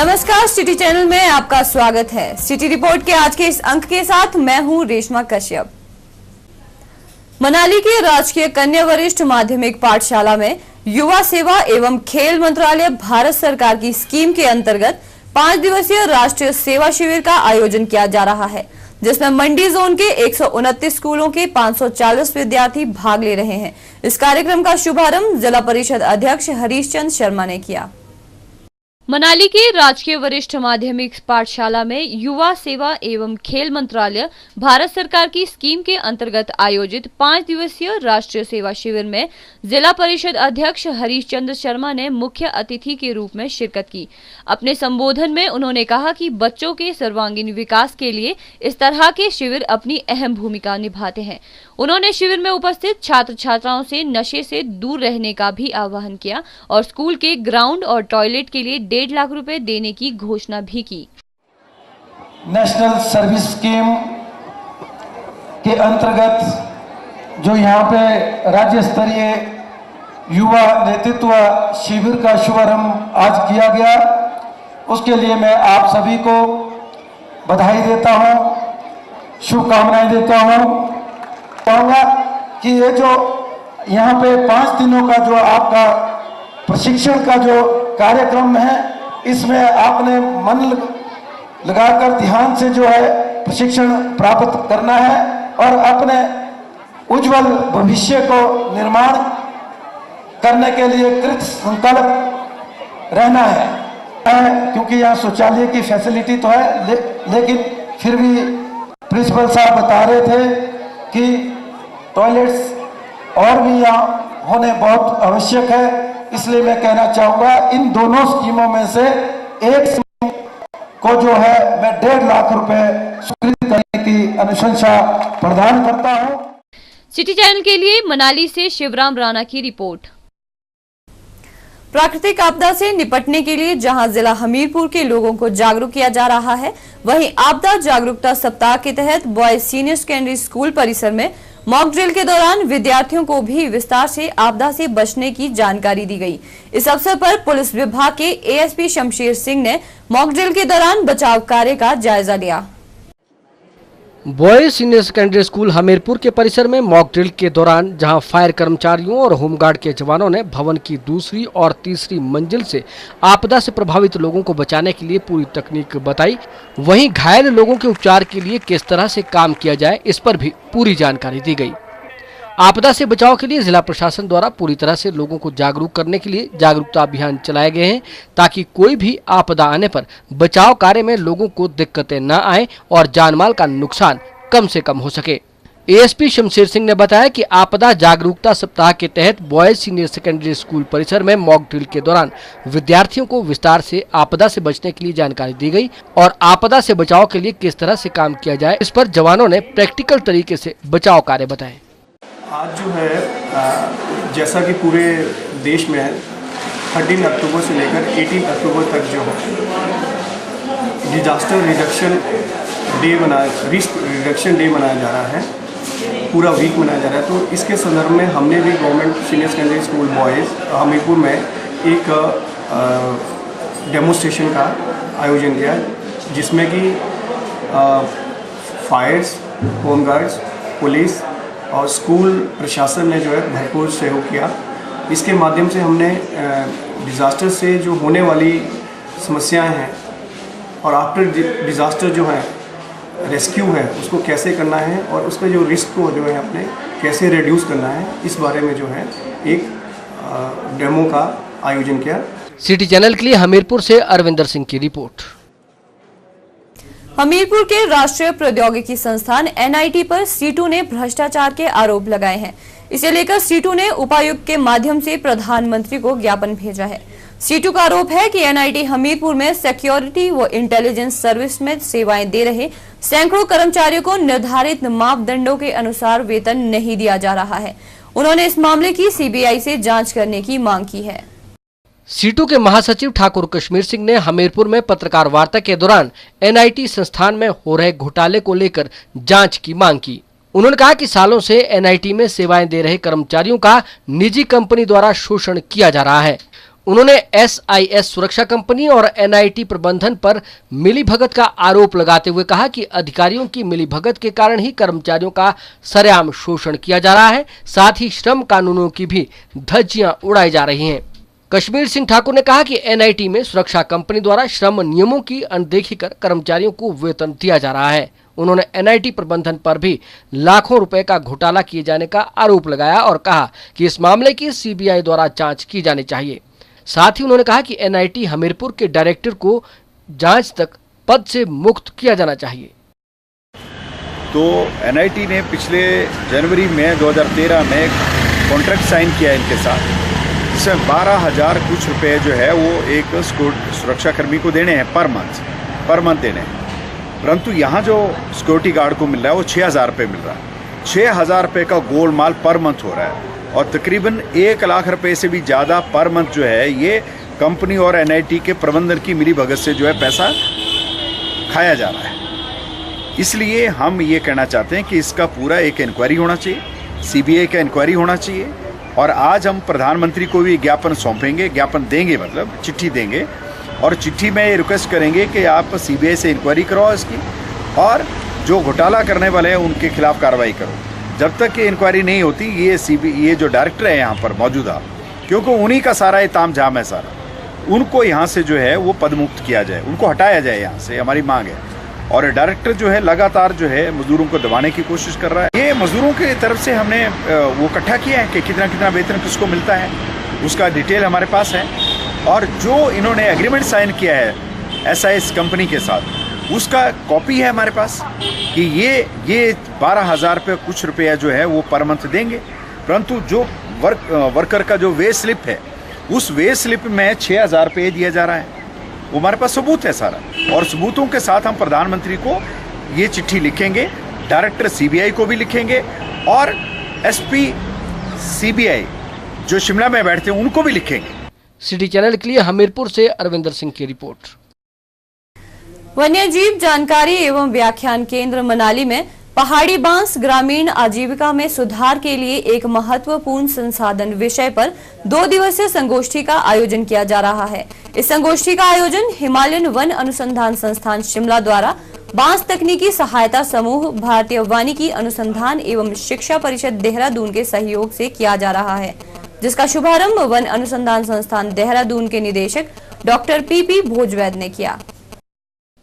नमस्कार, city channel में आपका स्वागत है। सिटी रिपोर्ट के आज के इस अंक के साथ मैं हूं रेशमा कश्यप। मनाली के राजकीय कन्या वरिष्ठ माध्यमिक पाठशाला में युवा सेवा एवं खेल मंत्रालय भारत सरकार की स्कीम के अंतर्गत 5 दिवसीय राष्ट्रीय सेवा शिविर का आयोजन किया जा रहा है, जिसमें मंडी जोन के 129 स्कूलों के 540 विद्यार्थी भाग ले रहे हैं। इस कार्यक्रम का शुभारंभ जिला परिषद अध्यक्ष हरीश चंद्र शर्मा ने किया। मनाली के राजकीय वरिष्ठ माध्यमिक पाठशाला में युवा सेवा एवं खेल मंत्रालय भारत सरकार की स्कीम के अंतर्गत आयोजित 5 दिवसीय राष्ट्रीय सेवा शिविर में जिला परिषद अध्यक्ष हरीश चंद्र शर्मा ने मुख्य अतिथि के रूप में शिरकत की। अपने संबोधन में उन्होंने कहा कि बच्चों के सर्वांगीण विकास के लिए इस तरह के शिविर अपनी अहम भूमिका निभाते हैं। उन्होंने शिविर में उपस्थित छात्र छात्राओं से नशे से दूर रहने का भी आह्वान किया और स्कूल के ग्राउंड और टॉयलेट के लिए 1.5 लाख रुपए देने की घोषणा भी की। नेशनल सर्विस स्कीम के अंतर्गत जो यहाँ पे राज्य स्तरीय युवा नेतृत्व शिविर का शुभारंभ आज किया गया, उसके लिए मैं आप सभी को बधाई देता हूँ, शुभकामनाएं देता हूँ। कहूँगा कि ये जो यहाँ पे 5 दिनों का जो आपका प्रशिक्षण का जो कार्यक्रम है, इसमें आपने मन लगाकर ध्यान से जो है प्रशिक्षण प्राप्त करना है और अपने उज्जवल भविष्य को निर्माण करने के लिए कृत संकल्प रहना है। क्योंकि यहाँ शौचालय की फैसिलिटी तो है, लेकिन फिर भी प्रिंसिपल साहब बता रहे थे कि टॉयलेट्स और भी यहाँ होने बहुत आवश्यक है। इसलिए मैं कहना चाहूँगा, इन दोनों स्कीमों में से एक स्कीम को जो है मैं 1.5 लाख रुपए स्वीकृत करने की अनुशंसा प्रदान करता हूँ। सिटी चैनल के लिए मनाली से शिवराम राणा की रिपोर्ट। प्राकृतिक आपदा से निपटने के लिए जहां जिला हमीरपुर के लोगों को जागरूक किया जा रहा है, वहीं आपदा जागरूकता सप्ताह के तहत बॉयज सीनियर सेकेंडरी स्कूल परिसर में मॉक ड्रिल के दौरान विद्यार्थियों को भी विस्तार से आपदा से बचने की जानकारी दी गई। इस अवसर पर पुलिस विभाग के एएसपी शमशेर सिंह ने मॉक ड्रिल के दौरान बचाव कार्य का जायजा लिया। Boys senior secondary school Hamirpur के परिसर में मॉक ड्रिल के दौरान जहां फायर कर्मचारियों और होमगार्ड के जवानों ने भवन की 2री और 3री मंजिल से आपदा से प्रभावित लोगों को बचाने के लिए पूरी तकनीक बताई, वहीं घायल लोगों के उपचार के लिए किस तरह से काम किया जाए, इस पर भी पूरी जानकारी दी गई। आपदा से बचाव के लिए जिला प्रशासन द्वारा पूरी तरह से लोगों को जागरूक करने के लिए जागरूकता अभियान चलाए गए हैं, ताकि कोई भी आपदा आने पर बचाव कार्य में लोगों को दिक्कतें न आए और जानमाल का नुकसान कम से कम हो सके। एएसपी शमशेर सिंह ने बताया कि आपदा जागरूकता सप्ताह के तहत बॉयज सीनियर सेकेंडरी स्कूल परिसर में मॉक ड्रिल के दौरान विद्यार्थियों को विस्तार से आपदा से बचने के लिए जानकारी दी गई और आपदा से बचाव के लिए किस तरह से काम किया जाए, इस पर जवानों ने प्रैक्टिकल तरीके से बचाव कार्य बताए। आज जो है जैसा कि पूरे देश में 13 अक्टूबर से लेकर 18 अक्टूबर तक जो है disaster reduction day risk reduction day मनाया जा रहा है, पूरा वीक मनाया जा रहा है। तो इसके संदर्भ में हमने भी government senior secondary school boys Hamirpur में एक डेमोस्ट्रेशन का आयोजन किया, जिसमें कि फायर्स, होमगार्ड्स, पुलिस और स्कूल प्रशासन ने जो है भरपूर सहयोग किया। इसके माध्यम से हमने डिज़ास्टर से जो होने वाली समस्याएं हैं और आफ्टर डिज़ास्टर जो है रेस्क्यू है, उसको कैसे करना है और उसका जो रिस्क को जो है अपने कैसे रिड्यूस करना है, इस बारे में जो है एक डेमो का आयोजन किया। सिटी चैनल के लिए हमीरपुर से अरविंदर सिंह की रिपोर्ट। हमीरपुर के राष्ट्रीय प्रौद्योगिकी संस्थान एनआईटी पर सीटू ने भ्रष्टाचार के आरोप लगाए हैं। इसे लेकर सीटू ने उपायुक्त के माध्यम से प्रधानमंत्री को ज्ञापन भेजा है। सीटू का आरोप है कि एनआईटी हमीरपुर में सिक्योरिटी व इंटेलिजेंस सर्विस में सेवाएं दे रहे सैकड़ों कर्मचारियों को निर्धारित मापदंडों के अनुसार वेतन नहीं दिया जा रहा है। उन्होंने इस मामले की सीबीआई से जांच करने की मांग की है। सीटू के महासचिव ठाकुर कश्मीर सिंह ने हमीरपुर में पत्रकार वार्ता के दौरान एनआईटी संस्थान में हो रहे घोटाले को लेकर जांच की मांग की। उन्होंने कहा कि सालों से एनआईटी में सेवाएं दे रहे कर्मचारियों का निजी कंपनी द्वारा शोषण किया जा रहा है। उन्होंने SIS सुरक्षा कंपनी और NIT प्रबंधन पर मिलीभगत का आरोप लगाते हुए कहा कि अधिकारियों की मिलीभगत के कारण ही कर्मचारियों का सरेआम शोषण किया जा रहा है, साथ ही श्रम कानूनों की भी धज्जियां उड़ाई जा रही हैं। कश्मीर सिंह ठाकुर ने कहा कि NIT में सुरक्षा कंपनी द्वारा श्रम नियमों की अनदेखी कर कर्मचारियों को वेतन दिया जा रहा है। उन्होंने NIT प्रबंधन पर भी लाखों रुपए का घोटाला किए जाने का आरोप लगाया और कहा कि इस मामले की CBI द्वारा जांच की जानी चाहिए। साथ ही उन्होंने कहा कि NIT हमीरपुर के डायरेक्टर को जांच तक पद से मुक्त किया जाना चाहिए। तो NIT ने पिछले जनवरी में 2013 में कॉन्ट्रैक्ट साइन किया इनके साथ, जिसमें 12,000 कुछ रुपए जो है वो एक सुरक्षा कर्मी को देने हैं पर मंथ देने हैं। परंतु यहाँ जो सिक्योरिटी गार्ड को मिल रहा है वो 6,000 रुपये मिल रहा है। 6,000 रुपये का गोलमाल पर मंथ हो रहा है और तकरीबन 1 लाख रुपए से भी ज़्यादा पर मंथ जो है ये कंपनी और NIT के प्रबंधन की मिलीभगत से जो है पैसा खाया जा रहा है। इसलिए हम ये कहना चाहते हैं कि इसका पूरा एक इंक्वायरी होना चाहिए, CBI का इंक्वायरी होना चाहिए। और आज हम प्रधानमंत्री को भी ज्ञापन सौंपेंगे, ज्ञापन देंगे, मतलब चिट्ठी देंगे और चिट्ठी में ये रिक्वेस्ट करेंगे कि आप CBI से इंक्वायरी करवाओ इसकी और जो घोटाला करने वाले हैं उनके खिलाफ कार्रवाई करो। जब तक ये इंक्वायरी नहीं होती ये जो डायरेक्टर है यहाँ पर मौजूदा, क्योंकि उन्हीं का सारा ये तामझाम है सारा, उनको यहाँ से जो है वो पदमुक्त किया जाए, उनको हटाया जाए यहाँ से, हमारी मांग है। और डायरेक्टर जो है लगातार जो है मजदूरों को दबाने की कोशिश कर रहा है। ये मजदूरों की तरफ से हमने वो इकट्ठा किया है कि कितना वेतन किसको मिलता है, उसका डिटेल हमारे पास है। और जो इन्होंने एग्रीमेंट साइन किया है SIS कंपनी के साथ, उसका कॉपी है हमारे पास कि ये 12,000 रुपये कुछ रुपया जो है वो पर मंथ देंगे। परंतु जो वर्कर का जो वे स्लिप है, उस वे स्लिप में 6,000 रुपये दिया जा रहा है। वो हमारे पास सबूत है सारा, और सबूतों के साथ हम प्रधानमंत्री को ये चिट्ठी लिखेंगे, डायरेक्टर CBI को भी लिखेंगे और SP CBI जो शिमला में बैठते हैं उनको भी लिखेंगे। सिटी चैनल के लिए हमीरपुर से अरविंदर सिंह की रिपोर्ट। वन्यजीव जानकारी एवं व्याख्यान केंद्र मनाली में पहाड़ी बांस ग्रामीण आजीविका में सुधार के लिए एक महत्वपूर्ण संसाधन विषय पर 2 दिवसीय संगोष्ठी का आयोजन किया जा रहा है। इस संगोष्ठी का आयोजन हिमालयन वन अनुसंधान संस्थान शिमला द्वारा बांस तकनीकी सहायता समूह, भारतीय वानिकी अनुसंधान एवं शिक्षा परिषद देहरादून के सहयोग से किया जा रहा है, जिसका शुभारंभ वन अनुसंधान संस्थान देहरादून के निदेशक डॉक्टर PP भोजवैद ने किया।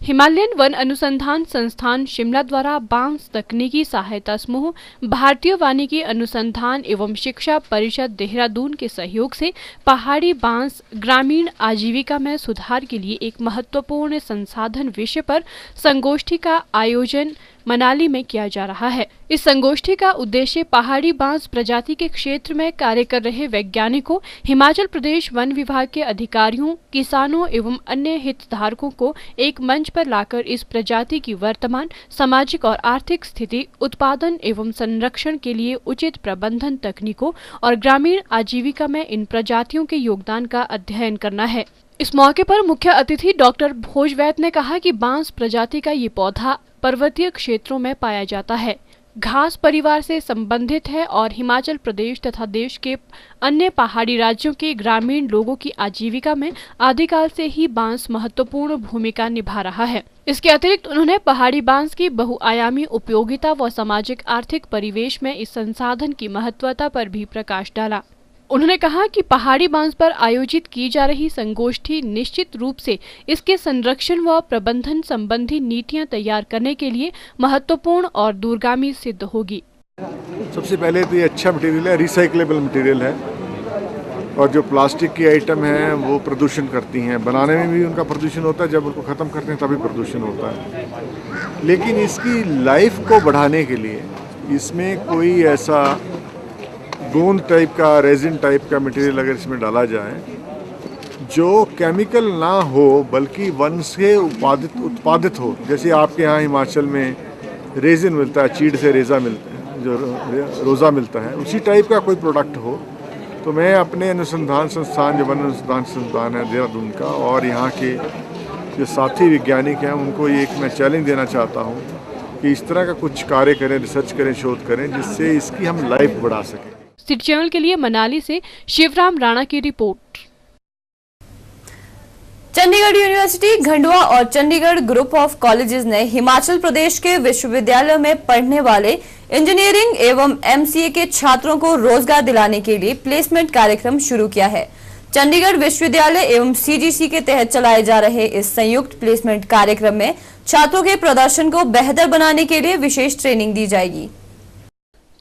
हिमालयन वन अनुसंधान संस्थान शिमला द्वारा बांस तकनीकी सहायता समूह, भारतीय वानिकी अनुसंधान एवं शिक्षा परिषद देहरादून के सहयोग से पहाड़ी बांस ग्रामीण आजीविका में सुधार के लिए एक महत्वपूर्ण संसाधन विषय पर संगोष्ठी का आयोजन मनाली में किया जा रहा है। इस संगोष्ठी का उद्देश्य पहाड़ी बांस प्रजाति के क्षेत्र में कार्य कर रहे वैज्ञानिकों, हिमाचल प्रदेश वन विभाग के अधिकारियों, किसानों एवं अन्य हितधारकों को एक मंच पर लाकर इस प्रजाति की वर्तमान सामाजिक और आर्थिक स्थिति, उत्पादन एवं संरक्षण के लिए उचित प्रबंधन तकनीकों और ग्रामीण आजीविका में इन प्रजातियों के योगदान का अध्ययन करना है। इस मौके पर मुख्य अतिथि डॉक्टर भोजवैद ने कहा कि बांस प्रजाति का ये पौधा पर्वतीय क्षेत्रों में पाया जाता है, घास परिवार से संबंधित है और हिमाचल प्रदेश तथा देश के अन्य पहाड़ी राज्यों के ग्रामीण लोगों की आजीविका में आदिकाल से ही बांस महत्वपूर्ण भूमिका निभा रहा है। इसके अतिरिक्त उन्होंने पहाड़ी बांस की बहुआयामी उपयोगिता व सामाजिक आर्थिक परिवेश में इस संसाधन की महत्वता पर भी प्रकाश डाला। उन्होंने कहा कि पहाड़ी बांस पर आयोजित की जा रही संगोष्ठी निश्चित रूप से इसके संरक्षण व प्रबंधन संबंधी नीतियां तैयार करने के लिए महत्वपूर्ण और दूरगामी सिद्ध होगी। सबसे पहले तो ये अच्छा मटेरियल है, रिसाइक्लेबल मटेरियल है, और जो प्लास्टिक की आइटम है वो प्रदूषण करती हैं, बनाने में भी उनका प्रदूषण होता है, जब उनको ख़त्म करते हैं तभी प्रदूषण होता है। लेकिन इसकी लाइफ को बढ़ाने के लिए इसमें कोई ऐसा गोंद टाइप का, रेजिन टाइप का मटेरियल अगर इसमें डाला जाए जो केमिकल ना हो बल्कि वन से उत्पादित हो, जैसे आपके यहाँ हिमाचल में रेजिन मिलता है, चीड़ से रेजा मिलता है, जो रोज़ा मिलता है, उसी टाइप का कोई प्रोडक्ट हो, तो मैं अपने अनुसंधान संस्थान, जो वन अनुसंधान संस्थान है देहरादून का, और यहाँ के जो साथी वैज्ञानिक हैं उनको ये एक मैं चैलेंज देना चाहता हूँ कि इस तरह का कुछ कार्य करें, रिसर्च करें, शोध करें, जिससे इसकी हम लाइफ बढ़ा सकें। सिटी चैनल के लिए मनाली से शिवराम राणा की रिपोर्ट। चंडीगढ़ यूनिवर्सिटी खंडवा और चंडीगढ़ ग्रुप ऑफ कॉलेजेस ने हिमाचल प्रदेश के विश्वविद्यालयों में पढ़ने वाले इंजीनियरिंग एवं एमसीए के छात्रों को रोजगार दिलाने के लिए प्लेसमेंट कार्यक्रम शुरू किया है। चंडीगढ़ विश्वविद्यालय एवं सीजीसी के तहत चलाए जा रहे इस संयुक्त प्लेसमेंट कार्यक्रम में छात्रों के प्रदर्शन को बेहतर बनाने के लिए विशेष ट्रेनिंग दी जाएगी।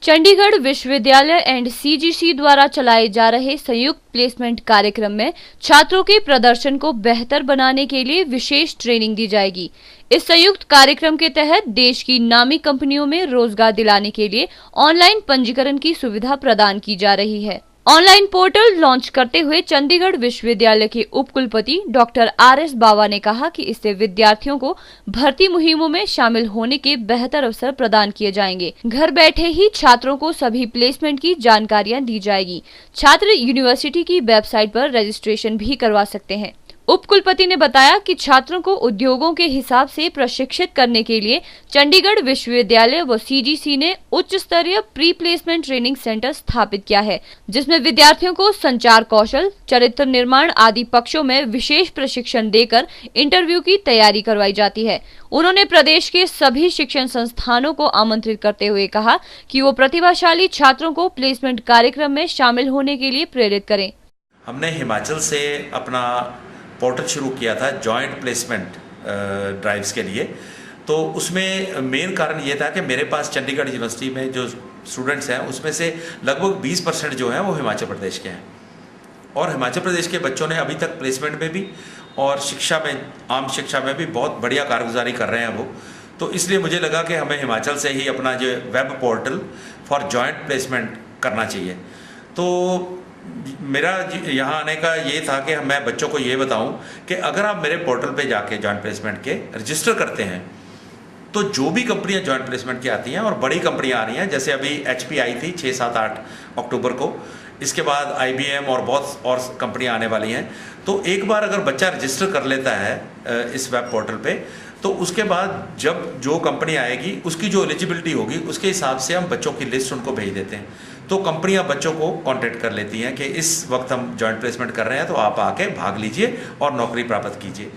चंडीगढ़ विश्वविद्यालय एंड सीजीसी द्वारा चलाए जा रहे संयुक्त प्लेसमेंट कार्यक्रम में छात्रों के प्रदर्शन को बेहतर बनाने के लिए विशेष ट्रेनिंग दी जाएगी। इस संयुक्त कार्यक्रम के तहत देश की नामी कंपनियों में रोजगार दिलाने के लिए ऑनलाइन पंजीकरण की सुविधा प्रदान की जा रही है। ऑनलाइन पोर्टल लॉन्च करते हुए चंडीगढ़ विश्वविद्यालय के उप कुलपति डॉक्टर RS बावा ने कहा कि इससे विद्यार्थियों को भर्ती मुहिमों में शामिल होने के बेहतर अवसर प्रदान किए जाएंगे। घर बैठे ही छात्रों को सभी प्लेसमेंट की जानकारियां दी जाएगी। छात्र यूनिवर्सिटी की वेबसाइट पर रजिस्ट्रेशन भी करवा सकते हैं। उप कुलपति ने बताया कि छात्रों को उद्योगों के हिसाब से प्रशिक्षित करने के लिए चंडीगढ़ विश्वविद्यालय व सीजीसी ने उच्च स्तरीय प्री प्लेसमेंट ट्रेनिंग सेंटर स्थापित किया है, जिसमें विद्यार्थियों को संचार कौशल, चरित्र निर्माण आदि पक्षों में विशेष प्रशिक्षण देकर इंटरव्यू की तैयारी करवाई जाती है। उन्होंने प्रदेश के सभी शिक्षण संस्थानों को आमंत्रित करते हुए कहा कि वो प्रतिभाशाली छात्रों को प्लेसमेंट कार्यक्रम में शामिल होने के लिए प्रेरित करें। हमने हिमाचल से अपना पोर्टल शुरू किया था जॉइंट प्लेसमेंट ड्राइव्स के लिए। तो उसमें मेन कारण ये था कि मेरे पास चंडीगढ़ यूनिवर्सिटी में जो स्टूडेंट्स हैं उसमें से लगभग 20% जो हैं वो हिमाचल प्रदेश के हैं, और हिमाचल प्रदेश के बच्चों ने अभी तक प्लेसमेंट में भी और शिक्षा में, आम शिक्षा में भी बहुत बढ़िया कारगुजारी कर रहे हैं वो। तो इसलिए मुझे लगा कि हमें हिमाचल से ही अपना जो web portal for joint placement करना चाहिए। तो मेरा यहाँ आने का ये था कि मैं बच्चों को ये बताऊं कि अगर आप मेरे पोर्टल पे जाके जॉइंट प्लेसमेंट के रजिस्टर करते हैं तो जो भी कंपनियां जॉइंट प्लेसमेंट की आती हैं, और बड़ी कंपनियां आ रही हैं, जैसे अभी HP आई थी 6, 7, 8 अक्टूबर को, इसके बाद IBM और बहुत और कंपनियां आने वाली हैं। तो एक बार अगर बच्चा रजिस्टर कर लेता है इस वेब पोर्टल पे, तो उसके बाद जब जो कंपनी आएगी उसकी जो एलिजिबिलिटी होगी उसके हिसाब से हम बच्चों की लिस्ट उनको भेज देते हैं। तो कंपनियां बच्चों को कांटेक्ट कर लेती हैं कि इस वक्त हम जॉइंट प्लेसमेंट कर रहे हैं, तो आप आके भाग लीजिए और नौकरी प्राप्त कीजिए।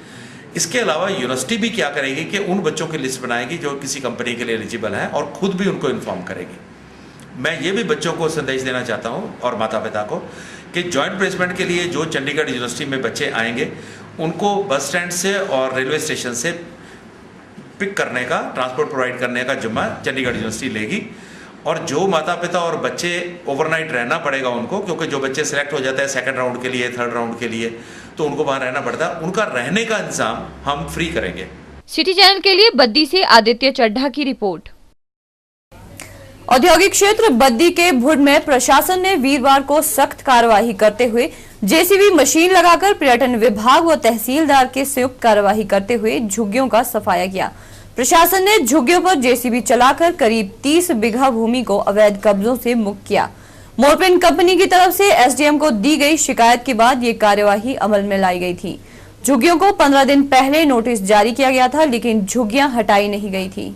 इसके अलावा यूनिवर्सिटी भी क्या करेगी कि उन बच्चों की लिस्ट बनाएगी जो किसी कंपनी के लिए एलिजिबल हैं, और खुद भी उनको इन्फॉर्म करेगी। मैं ये भी बच्चों को संदेश देना चाहता हूँ और माता पिता को कि जॉइंट प्लेसमेंट के लिए जो चंडीगढ़ यूनिवर्सिटी में बच्चे आएंगे उनको बस स्टैंड से और रेलवे स्टेशन से पिक करने का, ट्रांसपोर्ट प्रोवाइड करने का जिम्मा चंडीगढ़ यूनिवर्सिटी लेगी। और जो माता पिता और बच्चे ओवरनाइट रहना पड़ेगा उनको, क्योंकि जो बच्चे सेलेक्ट हो जाते हैं सेकंड राउंड के लिए, थर्ड राउंड के लिए, तो उनको वहाँ रहना पड़ता है, उनका रहने का इंतजाम हम फ्री करेंगे। सिटी चैनल के लिए बद्दी से आदित्य चड्ढा की रिपोर्ट। औद्योगिक क्षेत्र बद्दी के भुड में प्रशासन ने वीरवार को सख्त कार्रवाई करते हुए जेसीबी मशीन लगाकर पर्यटन विभाग व तहसीलदार के संयुक्त कार्रवाई करते हुए झुग्गियों का सफाया किया। प्रशासन ने झुग्गियों पर जेसीबी चलाकर करीब 30 बीघा भूमि को अवैध कब्जों से मुक्त किया। मोरपेन कंपनी की तरफ से SDM को दी गई शिकायत के बाद ये कार्यवाही अमल में लाई गई थी। झुग्गियों को 15 दिन पहले नोटिस जारी किया गया था, लेकिन झुग्गियां हटाई नहीं गई थी।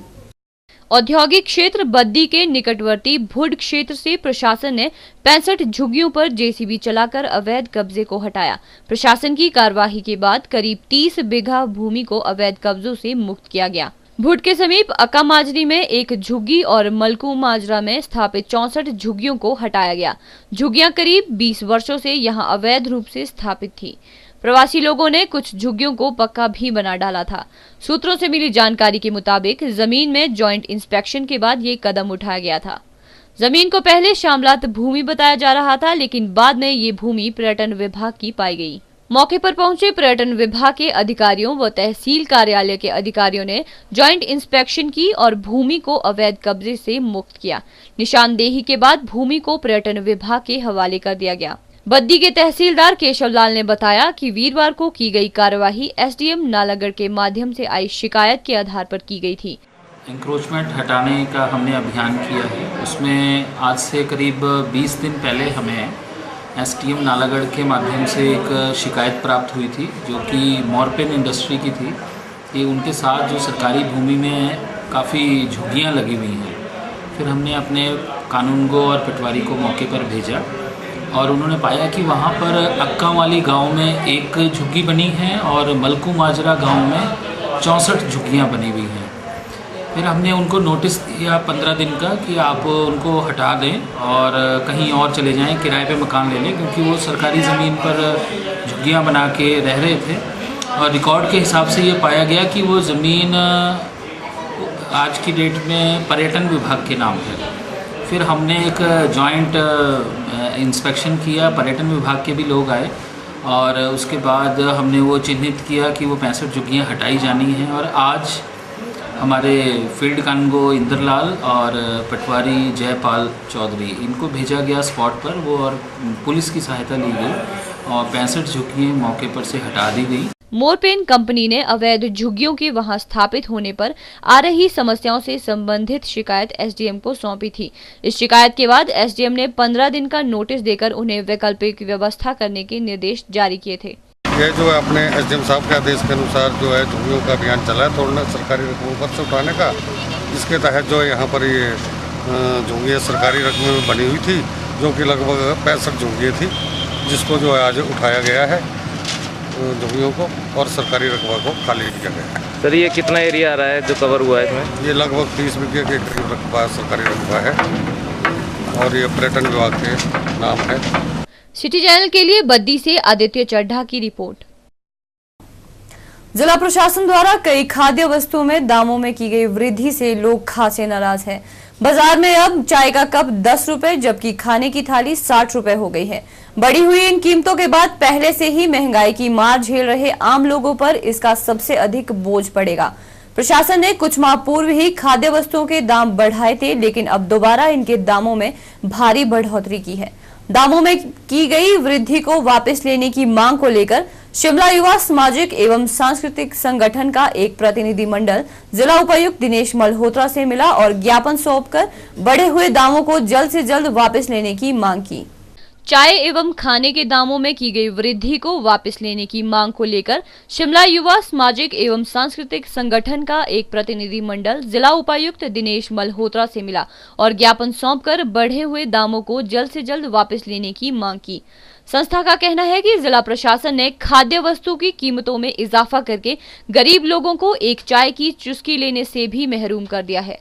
औद्योगिक क्षेत्र बद्दी के निकटवर्ती भुड क्षेत्र से प्रशासन ने 65 झुग्गियों पर जेसीबी चलाकर अवैध कब्जे को हटाया। प्रशासन की कार्यवाही के बाद करीब 30 बीघा भूमि को अवैध कब्जों से मुक्त किया गया। भुड के समीप अक्का माजरी में एक झुग्गी और मलकू माजरा में स्थापित 64 झुग्गियों को हटाया गया। झुग्गियां करीब 20 वर्षों से यहां अवैध रूप से स्थापित थी। प्रवासी लोगों ने कुछ झुग्गियों को पक्का भी बना डाला था। सूत्रों से मिली जानकारी के मुताबिक जमीन में जॉइंट इंस्पेक्शन के बाद ये कदम उठाया गया था। जमीन को पहले शामलात भूमि बताया जा रहा था, लेकिन बाद में ये भूमि पर्यटन विभाग की पाई गई। मौके पर पहुंचे पर्यटन विभाग के अधिकारियों व तहसील कार्यालय के अधिकारियों ने जॉइंट इंस्पेक्शन की और भूमि को अवैध कब्जे से मुक्त किया। निशानदेही के बाद भूमि को पर्यटन विभाग के हवाले कर दिया गया। बद्दी के तहसीलदार केशवलाल ने बताया कि वीरवार को की गई कार्यवाही SDM नालागढ़ के माध्यम से आई शिकायत के आधार पर की गई थी। इंक्रोचमेंट हटाने का हमने अभियान किया है। उसमें आज से करीब 20 दिन पहले हमें STM नालागढ़ के माध्यम से एक शिकायत प्राप्त हुई थी, जो कि मोरपेन इंडस्ट्री की थी कि उनके साथ जो सरकारी भूमि में काफ़ी झुग्गियाँ लगी हुई हैं। फिर हमने अपने कानूनगो और पटवारी को मौके पर भेजा और उन्होंने पाया कि वहाँ पर अक्का वाली गांव में एक झुग्गी बनी है और मलकू माजरा गांव में 64 झुग्गियाँ बनी हुई हैं। फिर हमने उनको नोटिस दिया 15 दिन का कि आप उनको हटा दें और कहीं और चले जाएं, किराए पे मकान ले लें, क्योंकि वो सरकारी ज़मीन पर झुग्गियाँ बना के रह रहे थे। और रिकॉर्ड के हिसाब से ये पाया गया कि वो ज़मीन आज की डेट में पर्यटन विभाग के नाम है। फिर हमने एक जॉइंट इंस्पेक्शन किया, पर्यटन विभाग के भी लोग आए और उसके बाद हमने वो चिन्हित किया कि वो 65 झुग्गियाँ हटाई जानी हैं। और आज हमारे फील्ड कानगो इंद्रलाल और पटवारी जयपाल चौधरी, इनको भेजा गया स्पॉट पर वो, और पुलिस की सहायता ली गई और 65 झुग्गियाँ मौके पर से हटा दी गई। मोरपेन कंपनी ने अवैध झुग्गियों के वहां स्थापित होने पर आ रही समस्याओं से संबंधित शिकायत एसडीएम को सौंपी थी। इस शिकायत के बाद एसडीएम ने 15 दिन का नोटिस देकर उन्हें वैकल्पिक व्यवस्था करने के निर्देश जारी किए थे। ये जो है अपने एसडीएम साहब के आदेश के अनुसार जो है झुग्गियों का अभियान चला है तोड़ने सरकारी रकमों पर से उठाने का। इसके तहत जो यहाँ पर ये झुग्गियाँ सरकारी रकमों में बनी हुई थी, जो कि लगभग 65 झुग्गियाँ थी, जिसको जो है आज उठाया गया है झुग्गियों को और सरकारी रकबा को खाली किया गया है। सर ये कितना एरिया आ रहा है जो कवर हुआ है इसमें? ये लगभग 30 बीघे के करीब रकबा सरकारी रकबा है और ये पर्यटन विभाग के नाम है। सिटी चैनल के लिए बद्दी से आदित्य चड्ढा की रिपोर्ट। जिला प्रशासन द्वारा कई खाद्य वस्तुओं में दामों में की गई वृद्धि से लोग खासे नाराज हैं। बाजार में अब चाय का कप 10 रुपए जबकि खाने की थाली 60 रुपए हो गई है। बढ़ी हुई इन कीमतों के बाद पहले से ही महंगाई की मार झेल रहे आम लोगों पर इसका सबसे अधिक बोझ पड़ेगा। प्रशासन ने कुछ माह पूर्व ही खाद्य वस्तुओं के दाम बढ़ाए थे, लेकिन अब दोबारा इनके दामों में भारी बढ़ोतरी की है। दामों में की गई वृद्धि को वापस लेने की मांग को लेकर शिमला युवा सामाजिक एवं सांस्कृतिक संगठन का एक प्रतिनिधि मंडल जिला उपायुक्त दिनेश मल्होत्रा से मिला और ज्ञापन सौंपकर बढ़े हुए दामों को जल्द से जल्द वापस लेने की मांग की। चाय एवं खाने के दामों में की गई वृद्धि को वापस लेने की मांग को लेकर शिमला युवा सामाजिक एवं सांस्कृतिक संगठन का एक प्रतिनिधि मंडल जिला उपायुक्त दिनेश मल्होत्रा से मिला और ज्ञापन सौंपकर बढ़े हुए दामों को जल्द से जल्द वापस लेने की मांग की। संस्था का कहना है कि जिला प्रशासन ने खाद्य वस्तु की कीमतों में इजाफा करके गरीब लोगों को एक चाय की चुस्की लेने से भी महरूम कर दिया है।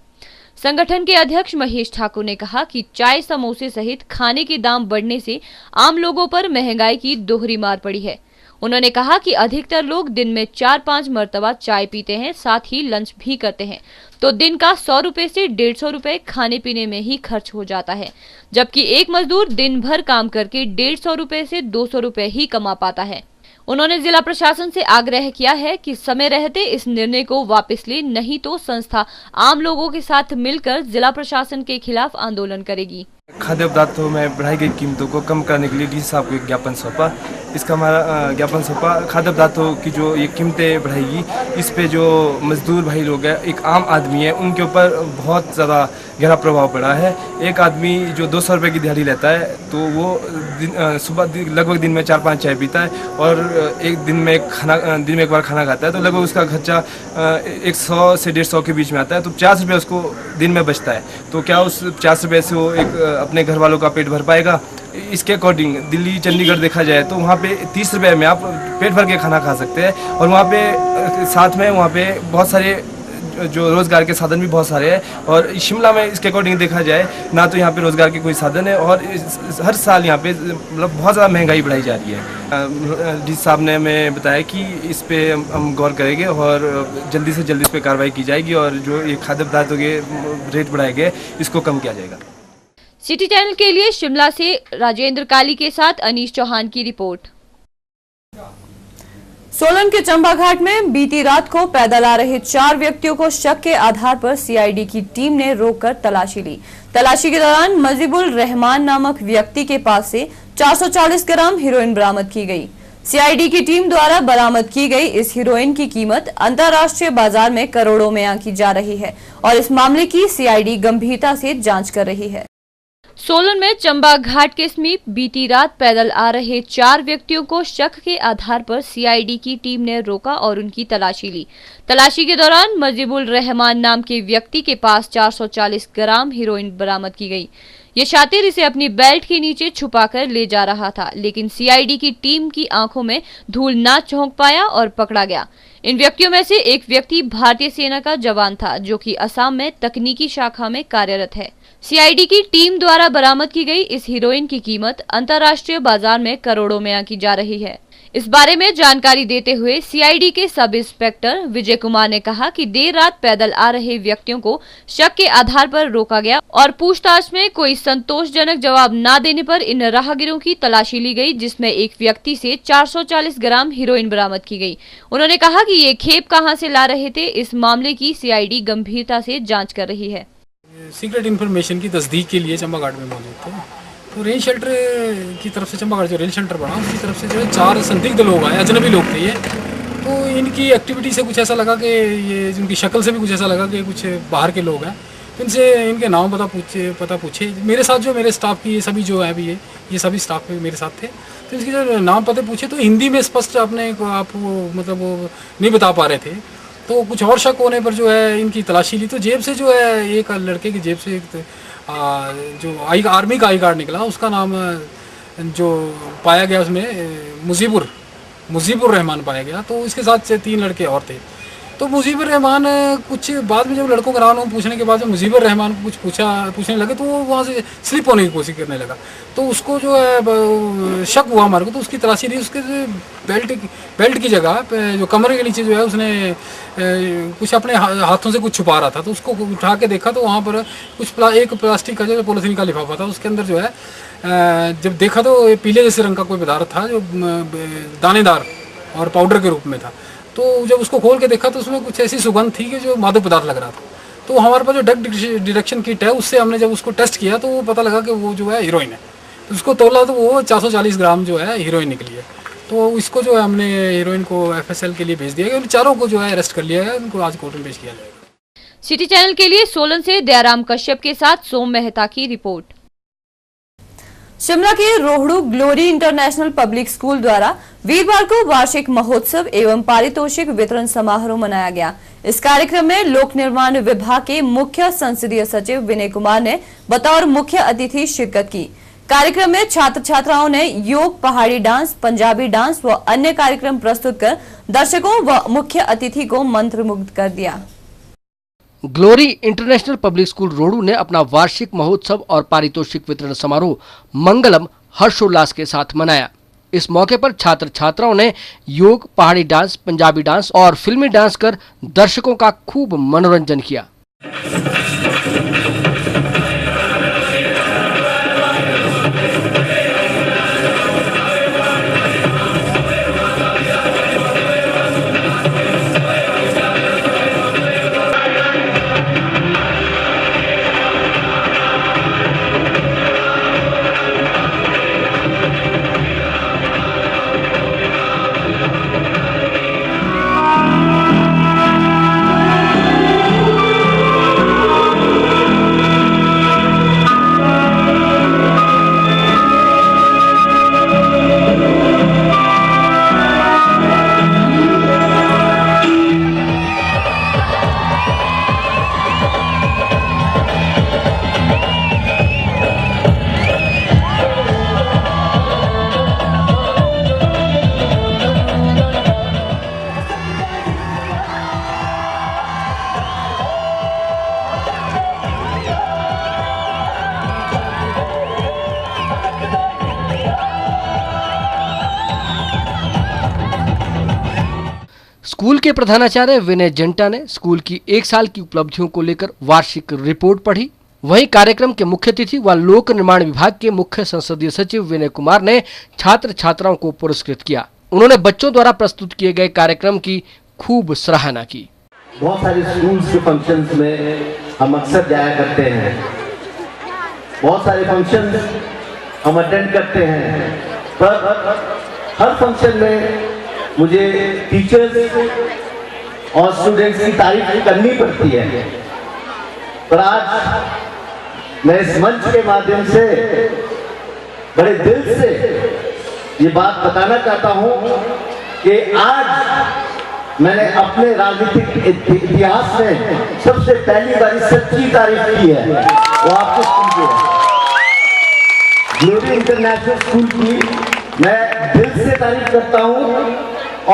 संगठन के अध्यक्ष महेश ठाकुर ने कहा कि चाय समोसे सहित खाने के दाम बढ़ने से आम लोगों पर महंगाई की दोहरी मार पड़ी है। उन्होंने कहा कि अधिकतर लोग दिन में 4-5 मरतबा चाय पीते हैं, साथ ही लंच भी करते हैं, तो दिन का 100 रुपए से 150 रुपए खाने पीने में ही खर्च हो जाता है, जबकि एक मजदूर दिन भर काम करके 150 रुपए से 200 रुपए ही कमा पाता है। उन्होंने जिला प्रशासन से आग्रह किया है कि समय रहते इस निर्णय को वापस ले, नहीं तो संस्था आम लोगों के साथ मिलकर जिला प्रशासन के खिलाफ आंदोलन करेगी। खाद्य पदार्थों में बढ़ाई गई कीमतों को कम करने के लिए डीसी साहब को एक ज्ञापन सौंपा। इसका हमारा ज्ञापन सौंपा खाद्य पदार्थों की जो ये कीमतें बढ़ाएगी, इस पे जो मजदूर भाई लोग हैं, एक आम आदमी है, उनके ऊपर बहुत ज़्यादा गहरा प्रभाव पड़ा है। एक आदमी जो 200 रुपये की दिहाड़ी लेता है तो वो सुबह लगभग दिन में 4-5 चाय पीता है और एक दिन में एक बार खाना खाता है, तो लगभग उसका खर्चा 100 से 150 के बीच में आता है। तो 50 रुपये उसको दिन में बचता है, तो क्या उस 50 रुपये से वो एक अपने घर वालों का पेट भर पाएगा? इसके अकॉर्डिंग दिल्ली चंडीगढ़ देखा जाए तो वहाँ पे 30 रुपये में आप पेट भर के खाना खा सकते हैं और वहाँ पे साथ में वहाँ पे बहुत सारे जो रोज़गार के साधन भी बहुत सारे हैं। और शिमला में इसके अकॉर्डिंग देखा जाए ना तो यहाँ पे रोज़गार के कोई साधन है और हर साल यहाँ पे मतलब बहुत ज़्यादा महंगाई बढ़ाई जा रही है। डी साहब ने हमें बताया कि इस पे हम गौर करेंगे और जल्दी से जल्दी इस पर कार्रवाई की जाएगी और जो ये खाद्य पदार्थों के रेट बढ़ाए गए इसको कम किया जाएगा। सिटी चैनल के लिए शिमला से राजेंद्र काली के साथ अनीश चौहान की रिपोर्ट। सोलन के चंबा घाट में बीती रात को पैदल आ रहे 4 व्यक्तियों को शक के आधार पर सीआईडी की टीम ने रोककर तलाशी ली। तलाशी के दौरान मजीबुल रहमान नामक व्यक्ति के पास से 440 ग्राम हीरोइन बरामद की गई। सीआईडी की टीम द्वारा बरामद की गई इस हीरोइन की कीमत अंतर्राष्ट्रीय बाजार में करोड़ों में आंकी जा रही है और इस मामले की सीआईडी गंभीरता से जांच कर रही है। सोलन में चंबा घाट के समीप बीती रात पैदल आ रहे 4 व्यक्तियों को शक के आधार पर सीआईडी की टीम ने रोका और उनकी तलाशी ली। तलाशी के दौरान मजीबुल रहमान नाम के व्यक्ति के पास 440 ग्राम हीरोइन बरामद की गई। ये शातिर इसे अपनी बेल्ट के नीचे छुपाकर ले जा रहा था, लेकिन सीआईडी की टीम की आंखों में धूल ना झोंक पाया और पकड़ा गया। इन व्यक्तियों में से एक व्यक्ति भारतीय सेना का जवान था, जो कि असम में तकनीकी शाखा में कार्यरत है। सीआईडी की टीम द्वारा बरामद की गई इस हीरोइन की कीमत अंतर्राष्ट्रीय बाजार में करोड़ों में आंकी जा रही है। इस बारे में जानकारी देते हुए सीआईडी के सब इंस्पेक्टर विजय कुमार ने कहा कि देर रात पैदल आ रहे व्यक्तियों को शक के आधार पर रोका गया और पूछताछ में कोई संतोषजनक जवाब न देने पर इन राहगीरों की तलाशी ली गई, जिसमें एक व्यक्ति से 440 ग्राम हीरोइन बरामद की गई। उन्होंने कहा कि ये खेप कहां से ला रहे थे, इस मामले की सीआईडी गंभीरता से जाँच कर रही है। सीक्रेट इन्फॉर्मेशन की तस्दीक के लिए चंपाघाट में मौजूद थे, तो रेल शेल्टर की तरफ से चंपाघाट जो रेल शेल्टर बना उसकी तरफ से जो है 4 संदिग्ध लोग आए, अजनबी लोग थे ये। तो इनकी एक्टिविटी से कुछ ऐसा लगा कि ये इनकी शक्ल से भी कुछ ऐसा लगा कि कुछ बाहर के लोग हैं। तो इनसे इनके नाम पता पूछे। मेरे साथ जो मेरे स्टाफ की ये सभी जो है अभी ये सभी स्टाफ मेरे साथ थे। तो इसके जो नाम पते पूछे तो हिंदी में स्पष्ट अपने आप मतलब वो नहीं बता पा रहे थे। तो कुछ और शक होने पर जो है इनकी तलाशी ली, तो जेब से जो है एक लड़के की जेब से जो आर्मी का आई कार्ड निकला, उसका नाम जो पाया गया उसमें मुजीबुर रहमान पाया गया। तो इसके साथ 3 लड़के और थे। तो मुजीबुर रहमान कुछ बाद में जब लड़कों का नाम पूछने के बाद जब मुजीबुर रहमान को कुछ पूछने लगे तो वो वहाँ से स्लिप होने की कोशिश करने लगा। तो उसको जो है शक हुआ हमारे को, तो उसकी तलाशी ली। उसके बेल्ट की जगह जो कमरे के नीचे जो है उसने कुछ अपने हाथों से कुछ छुपा रहा था। तो उसको उठा के देखा तो वहाँ पर एक प्लास्टिक का जो पॉलिथीन का लिफाफा था, उसके अंदर जो है जब देखा तो पीले जैसे रंग का कोई पदार्थ था जो दानेदार और पाउडर के रूप में था। तो जब उसको खोल के देखा तो उसमें कुछ ऐसी सुगंध थी कि जो मादक पदार्थ लग रहा था। तो हमारे पास जो ड्रग डिटेक्शन किट है उससे हमने जब उसको टेस्ट किया तो वो पता लगा कि वो जो है हीरोइन है। तो उसको तोला तो वो 440 ग्राम जो है हीरोइन निकली है। तो इसको जो है हमने हीरोइन को FSL के लिए भेज दिया गया। उन चारों को जो है अरेस्ट कर लिया है, उनको आज कोर्ट में पेश किया जाएगा। सिटी चैनल के लिए सोलन से दयाराम कश्यप के साथ सोम मेहता की रिपोर्ट। शिमला के Rohru glory international public school द्वारा वीरवार को वार्षिक महोत्सव एवं पारितोषिक वितरण समारोह मनाया गया। इस कार्यक्रम में लोक निर्माण विभाग के मुख्य संसदीय सचिव विनय कुमार ने बतौर मुख्य अतिथि शिरकत की। कार्यक्रम में छात्र छात्राओं ने योग, पहाड़ी डांस, पंजाबी डांस व अन्य कार्यक्रम प्रस्तुत कर दर्शकों व मुख्य अतिथि को मंत्रमुग्ध कर दिया। Glory international public school Rohru ने अपना वार्षिक महोत्सव और पारितोषिक वितरण समारोह मंगलम हर्षोल्लास के साथ मनाया। इस मौके पर छात्र छात्राओं ने योग, पहाड़ी डांस, पंजाबी डांस और फिल्मी डांस कर दर्शकों का खूब मनोरंजन किया। स्कूल के प्रधानाचार्य विनय जंटा ने स्कूल की 1 साल की उपलब्धियों को लेकर वार्षिक रिपोर्ट पढ़ी। वहीं कार्यक्रम के मुख्य अतिथि व लोक निर्माण विभाग के मुख्य संसदीय सचिव विनय कुमार ने छात्र छात्राओं को पुरस्कृत किया। उन्होंने बच्चों द्वारा प्रस्तुत किए गए कार्यक्रम की खूब सराहना की। बहुत सारे स्कूल्स के फंक्शंस में हम अक्सर जाया करते हैं, बहुत सारे फंक्शन हम अटेंड करते हैं, पर हर फंक्शन में मुझे टीचर्स और स्टूडेंट्स की तारीफ करनी पड़ती है। पर आज मैं इस मंच के माध्यम से बड़े दिल से ये बात बताना चाहता हूं कि आज मैंने अपने राजनीतिक इतिहास में सबसे पहली बार सच्ची तारीफ की है, वो आपको सुनिए। ग्लोरी इंटरनेशनल स्कूल की मैं दिल से तारीफ करता हूँ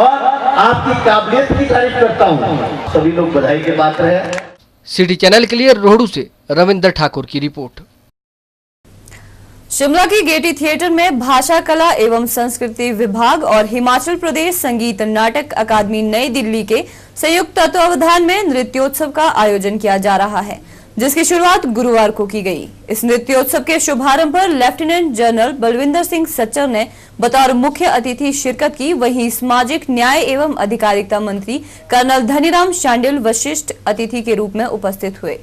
और आपकी काबिलियत की तारीफ करता हूँ। सभी लोग बधाई के पात्र हैं। सिटी चैनल के लिए रोहड़ू से रविंद्र ठाकुर की रिपोर्ट। शिमला के गेटी थिएटर में भाषा कला एवं संस्कृति विभाग और हिमाचल प्रदेश संगीत नाटक अकादमी नई दिल्ली के संयुक्त तत्वावधान में नृत्योत्सव का आयोजन किया जा रहा है, जिसकी शुरुआत गुरुवार को की गई। इस नृत्योत्सव के शुभारंभ पर लेफ्टिनेंट जनरल बलविंदर सिंह सच्चर ने बतौर मुख्य अतिथि शिरकत की। वहीं सामाजिक न्याय एवं अधिकारिता मंत्री कर्नल धनीराम शांडिल वशिष्ठ अतिथि के रूप में उपस्थित हुए।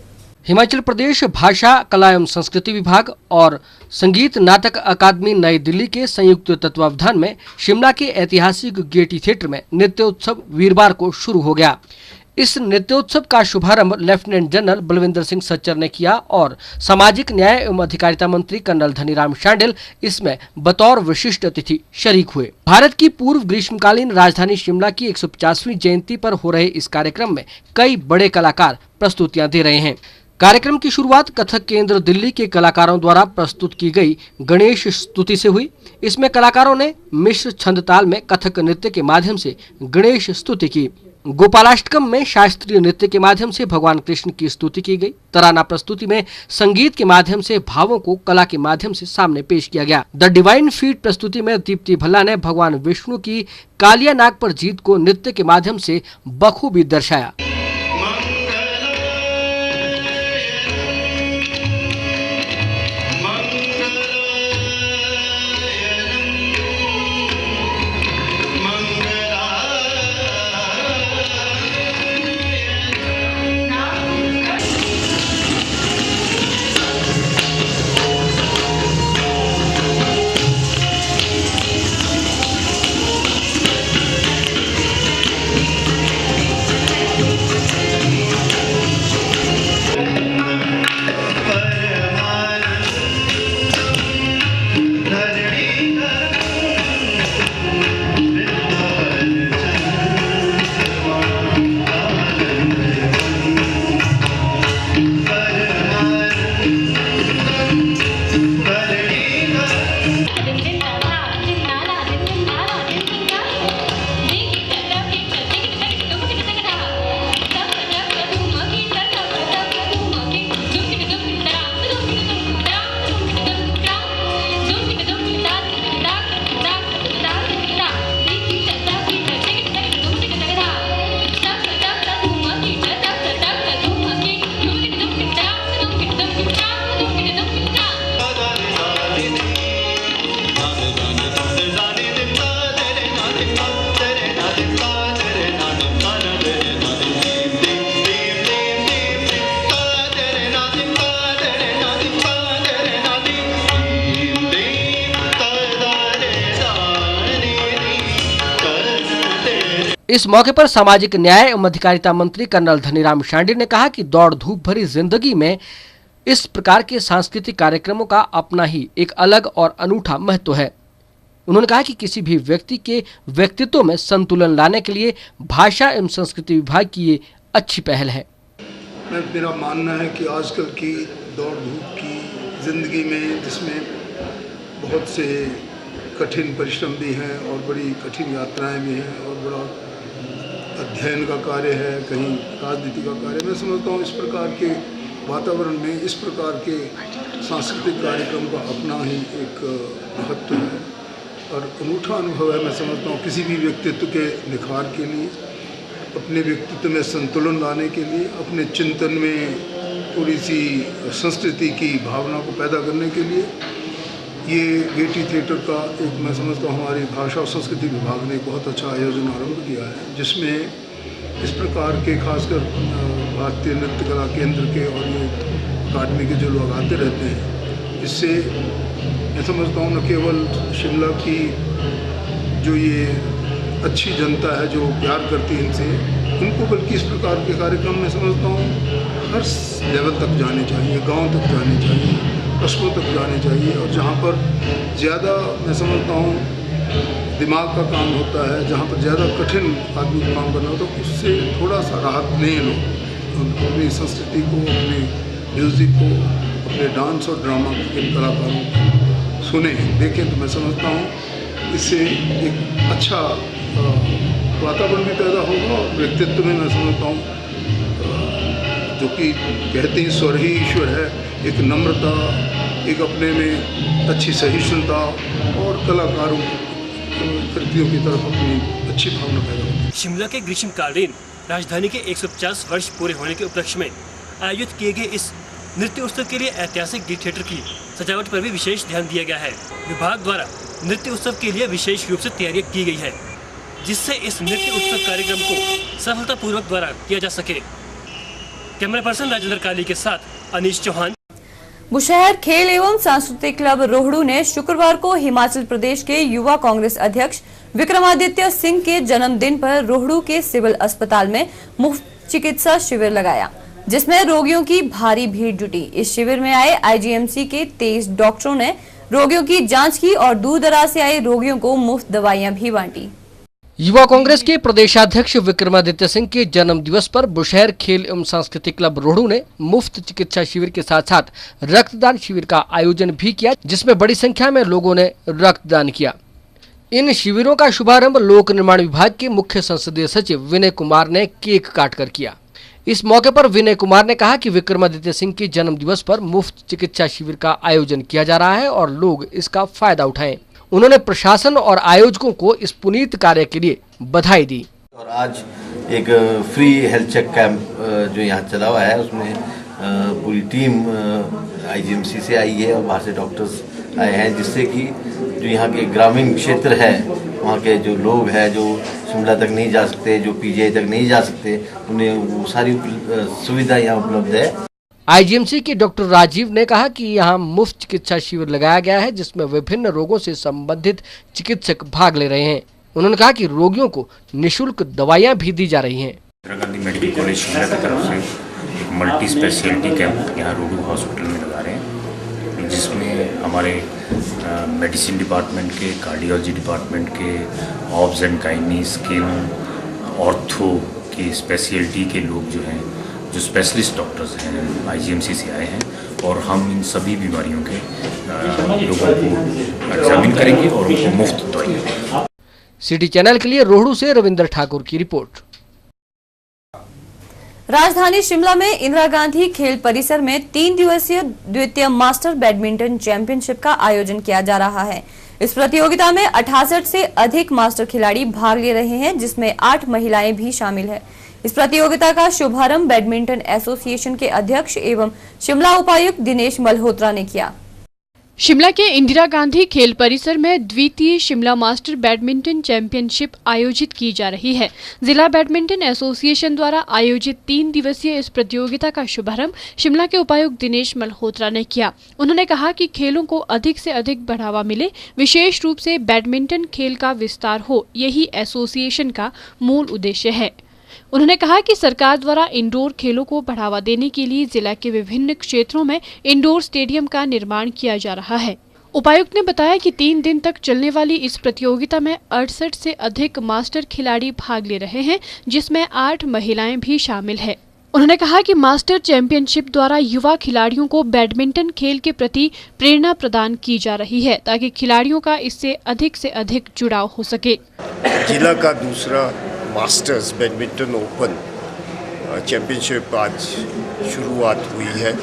हिमाचल प्रदेश भाषा कला एवं संस्कृति विभाग और संगीत नाटक अकादमी नई दिल्ली के संयुक्त तत्वावधान में शिमला के ऐतिहासिक गेटी थिएटर में नृत्योत्सव वीरवार को शुरू हो गया। इस नृत्योत्सव का शुभारंभ लेफ्टिनेंट जनरल बलविंदर सिंह सच्चर ने किया और सामाजिक न्याय एवं अधिकारिता मंत्री कर्नल धनीराम शांडिल इसमें बतौर विशिष्ट अतिथि शरीक हुए। भारत की पूर्व ग्रीष्मकालीन राजधानी शिमला की 150वीं जयंती पर हो रहे इस कार्यक्रम में कई बड़े कलाकार प्रस्तुतियां दे रहे हैं। कार्यक्रम की शुरुआत कथक केंद्र दिल्ली के कलाकारों द्वारा प्रस्तुत की गई गणेश स्तुति से हुई। इसमें कलाकारों ने मिश्र छंद ताल में कथक नृत्य के माध्यम से गणेश स्तुति की। गोपालाष्टकम में शास्त्रीय नृत्य के माध्यम से भगवान कृष्ण की स्तुति की गई। तराना प्रस्तुति में संगीत के माध्यम से भावों को कला के माध्यम से सामने पेश किया गया। द डिवाइन फीट प्रस्तुति में दीप्ति भल्ला ने भगवान विष्णु की कालिया नाग पर जीत को नृत्य के माध्यम से बखूबी दर्शाया। इस मौके पर सामाजिक न्याय एवं अधिकारिता मंत्री कर्नल धनीराम शांडिल ने कहा कि दौड़ धूप भरी जिंदगी में इस प्रकार के सांस्कृतिक कार्यक्रमों का अपना ही एक अलग और अनूठा महत्व है। उन्होंने कहा कि किसी भी व्यक्ति के व्यक्तित्व में संतुलन लाने के लिए भाषा एवं संस्कृति विभाग की ये अच्छी पहल है। मेरा मानना है कि आजकल की दौड़ धूप की जिंदगी में, जिसमें बहुत से कठिन परिश्रम भी हैं और बड़ी कठिन यात्राएं भी हैं और बड़ा अध्ययन का कार्य है, कहीं राजनीति का कार्य, मैं समझता हूँ इस प्रकार के वातावरण में इस प्रकार के सांस्कृतिक कार्यक्रम का अपना ही एक महत्व है और अनूठा अनुभव है। मैं समझता हूँ किसी भी व्यक्तित्व के निखार के लिए, अपने व्यक्तित्व में संतुलन लाने के लिए, अपने चिंतन में थोड़ी सी संस्कृति की भावना को पैदा करने के लिए ये गेटी थिएटर का एक, मैं समझता हूँ हमारी भाषा और संस्कृति विभाग ने बहुत अच्छा आयोजन आरंभ किया है, जिसमें इस प्रकार के खासकर भारतीय नृत्य कला केंद्र के और ये अकादमी के जो लोग आते रहते हैं, इससे मैं समझता हूँ न केवल शिमला की जो ये अच्छी जनता है जो प्यार करती है इनसे, उनको बल्कि इस प्रकार के कार्यक्रम में समझता हूँ हर लेवल तक जाने चाहिए, गांव तक जाने चाहिए, कस्बों तक जाने चाहिए और जहाँ पर ज़्यादा मैं समझता हूँ दिमाग का काम होता है, जहाँ पर ज़्यादा कठिन आदमी को काम करना होता है, उससे थोड़ा सा राहत लें लोग अपनी संस्कृति को, अपने म्यूज़िक को, अपने डांस और ड्रामा के इन कलाकारों को सुने देखें तो मैं समझता हूँ इससे एक अच्छा वातावरण भी पैदा होगा और व्यक्तित्व में मैं समझता हूँ जो कि कहते हैं स्वर ही ईश्वर है, एक नम्रता, एक अपने में अच्छी सहिष्णुता और कलाकारों कृतियों की तरफ अपनी अच्छी भावना पैदा होती है। शिमला के ग्रीष्मकालीन राजधानी के 150 वर्ष पूरे होने के उपलक्ष्य में आयोजित किए गए इस नृत्य उत्सव के लिए ऐतिहासिक डी थिएटर की सजावट पर भी विशेष ध्यान दिया गया है। विभाग द्वारा नृत्य उत्सव के लिए विशेष रूप से तैयारियां की गई है, जिससे इस नृत्य उत्सव कार्यक्रम को सफलतापूर्वक द्वारा किया जा सके। कैमरा पर्सन राजेंद्र काली के साथ अनीश चौहान। बुशहर खेल एवं सांस्कृतिक क्लब रोहड़ू ने शुक्रवार को हिमाचल प्रदेश के युवा कांग्रेस अध्यक्ष विक्रमादित्य सिंह के जन्मदिन पर रोहड़ू के सिविल अस्पताल में मुफ्त चिकित्सा शिविर लगाया, जिसमें रोगियों की भारी भीड़ जुटी। इस शिविर में आए आईजीएमसी के 23 डॉक्टरों ने रोगियों की जांच की और दूर दराज से आए रोगियों को मुफ्त दवाइयां भी बांटी। युवा कांग्रेस के प्रदेशाध्यक्ष विक्रमादित्य सिंह के जन्म दिवस पर बुशहर खेल एवं सांस्कृतिक क्लब रोहड़ू ने मुफ्त चिकित्सा शिविर के साथ साथ रक्तदान शिविर का आयोजन भी किया, जिसमें बड़ी संख्या में लोगों ने रक्तदान किया। इन शिविरों का शुभारंभ लोक निर्माण विभाग के मुख्य संसदीय सचिव विनय कुमार ने केक काटकर किया। इस मौके पर विनय कुमार ने कहा कि विक्रमादित्य सिंह के जन्म दिवस पर मुफ्त चिकित्सा शिविर का आयोजन किया जा रहा है और लोग इसका फायदा उठाएं। उन्होंने प्रशासन और आयोजकों को इस पुनीत कार्य के लिए बधाई दी। और आज एक फ्री हेल्थ चेक कैंप जो यहाँ चला हुआ है, उसमें पूरी टीम आईजीएमसी से आई है और बाहर से डॉक्टर्स आए हैं, जिससे कि जो यहाँ के ग्रामीण क्षेत्र है वहाँ के जो लोग हैं जो शिमला तक नहीं जा सकते, जो पीजीआई तक नहीं जा सकते, उन्हें वो सारी सुविधा यहाँ उपलब्ध है। आईजीएमसी के डॉक्टर राजीव ने कहा कि यहाँ मुफ्त चिकित्सा शिविर लगाया गया है, जिसमें विभिन्न रोगों से संबंधित चिकित्सक भाग ले रहे हैं। उन्होंने कहा कि रोगियों को निःशुल्क दवाइयाँ भी दी जा रही हैं। इंदिरा गांधी मेडिकल कॉलेज शिमला की तरफ से एक मल्टी स्पेशलिटी कैंप यहाँ रोहड़ू हॉस्पिटल में लगा रहे हैं, जिसमें हमारे मेडिसिन डिपार्टमेंट के, कार्डियोलॉजी डिपार्टमेंट के, obs and gynae, skin, ortho की स्पेशलिटी के लोग जो हैं, जो स्पेशलिस्ट डॉक्टर्स हैं आईजीएमसी से आए हैं, और हम इन सभी बीमारियों के लोगों को एग्जामिन करेंगे और उनको मुफ्त दवाइयाँ देंगे। सिटी चैनल के लिए रोहड़ू से रविंद्र ठाकुर की रिपोर्ट। राजधानी शिमला में इंदिरा गांधी खेल परिसर में 3 दिवसीय द्वितीय मास्टर बैडमिंटन चैंपियनशिप का आयोजन किया जा रहा है। इस प्रतियोगिता में 68 से अधिक मास्टर खिलाड़ी भाग ले रहे हैं, जिसमें 8 महिलाएं भी शामिल है। इस प्रतियोगिता का शुभारंभ बैडमिंटन एसोसिएशन के अध्यक्ष एवं शिमला उपायुक्त दिनेश मल्होत्रा ने किया। शिमला के इंदिरा गांधी खेल परिसर में द्वितीय शिमला मास्टर बैडमिंटन चैंपियनशिप आयोजित की जा रही है। जिला बैडमिंटन एसोसिएशन द्वारा आयोजित 3 दिवसीय इस प्रतियोगिता का शुभारंभ शिमला के उपायुक्त दिनेश मल्होत्रा ने किया। उन्होंने कहा कि खेलों को अधिक से अधिक बढ़ावा मिले, विशेष रूप से बैडमिंटन खेल का विस्तार हो, यही एसोसिएशन का मूल उद्देश्य है। उन्होंने कहा कि सरकार द्वारा इंडोर खेलों को बढ़ावा देने के लिए जिला के विभिन्न क्षेत्रों में इंडोर स्टेडियम का निर्माण किया जा रहा है। उपायुक्त ने बताया कि 3 दिन तक चलने वाली इस प्रतियोगिता में 68 से अधिक मास्टर खिलाड़ी भाग ले रहे हैं, जिसमें 8 महिलाएं भी शामिल है। उन्होंने कहा कि मास्टर चैंपियनशिप द्वारा युवा खिलाड़ियों को बैडमिंटन खेल के प्रति प्रेरणा प्रदान की जा रही है, ताकि खिलाड़ियों का इससे अधिक जुड़ाव हो सके। जिला का दूसरा मास्टर्स बैडमिंटन ओपन चैंपियनशिप आज शुरुआत हुई है,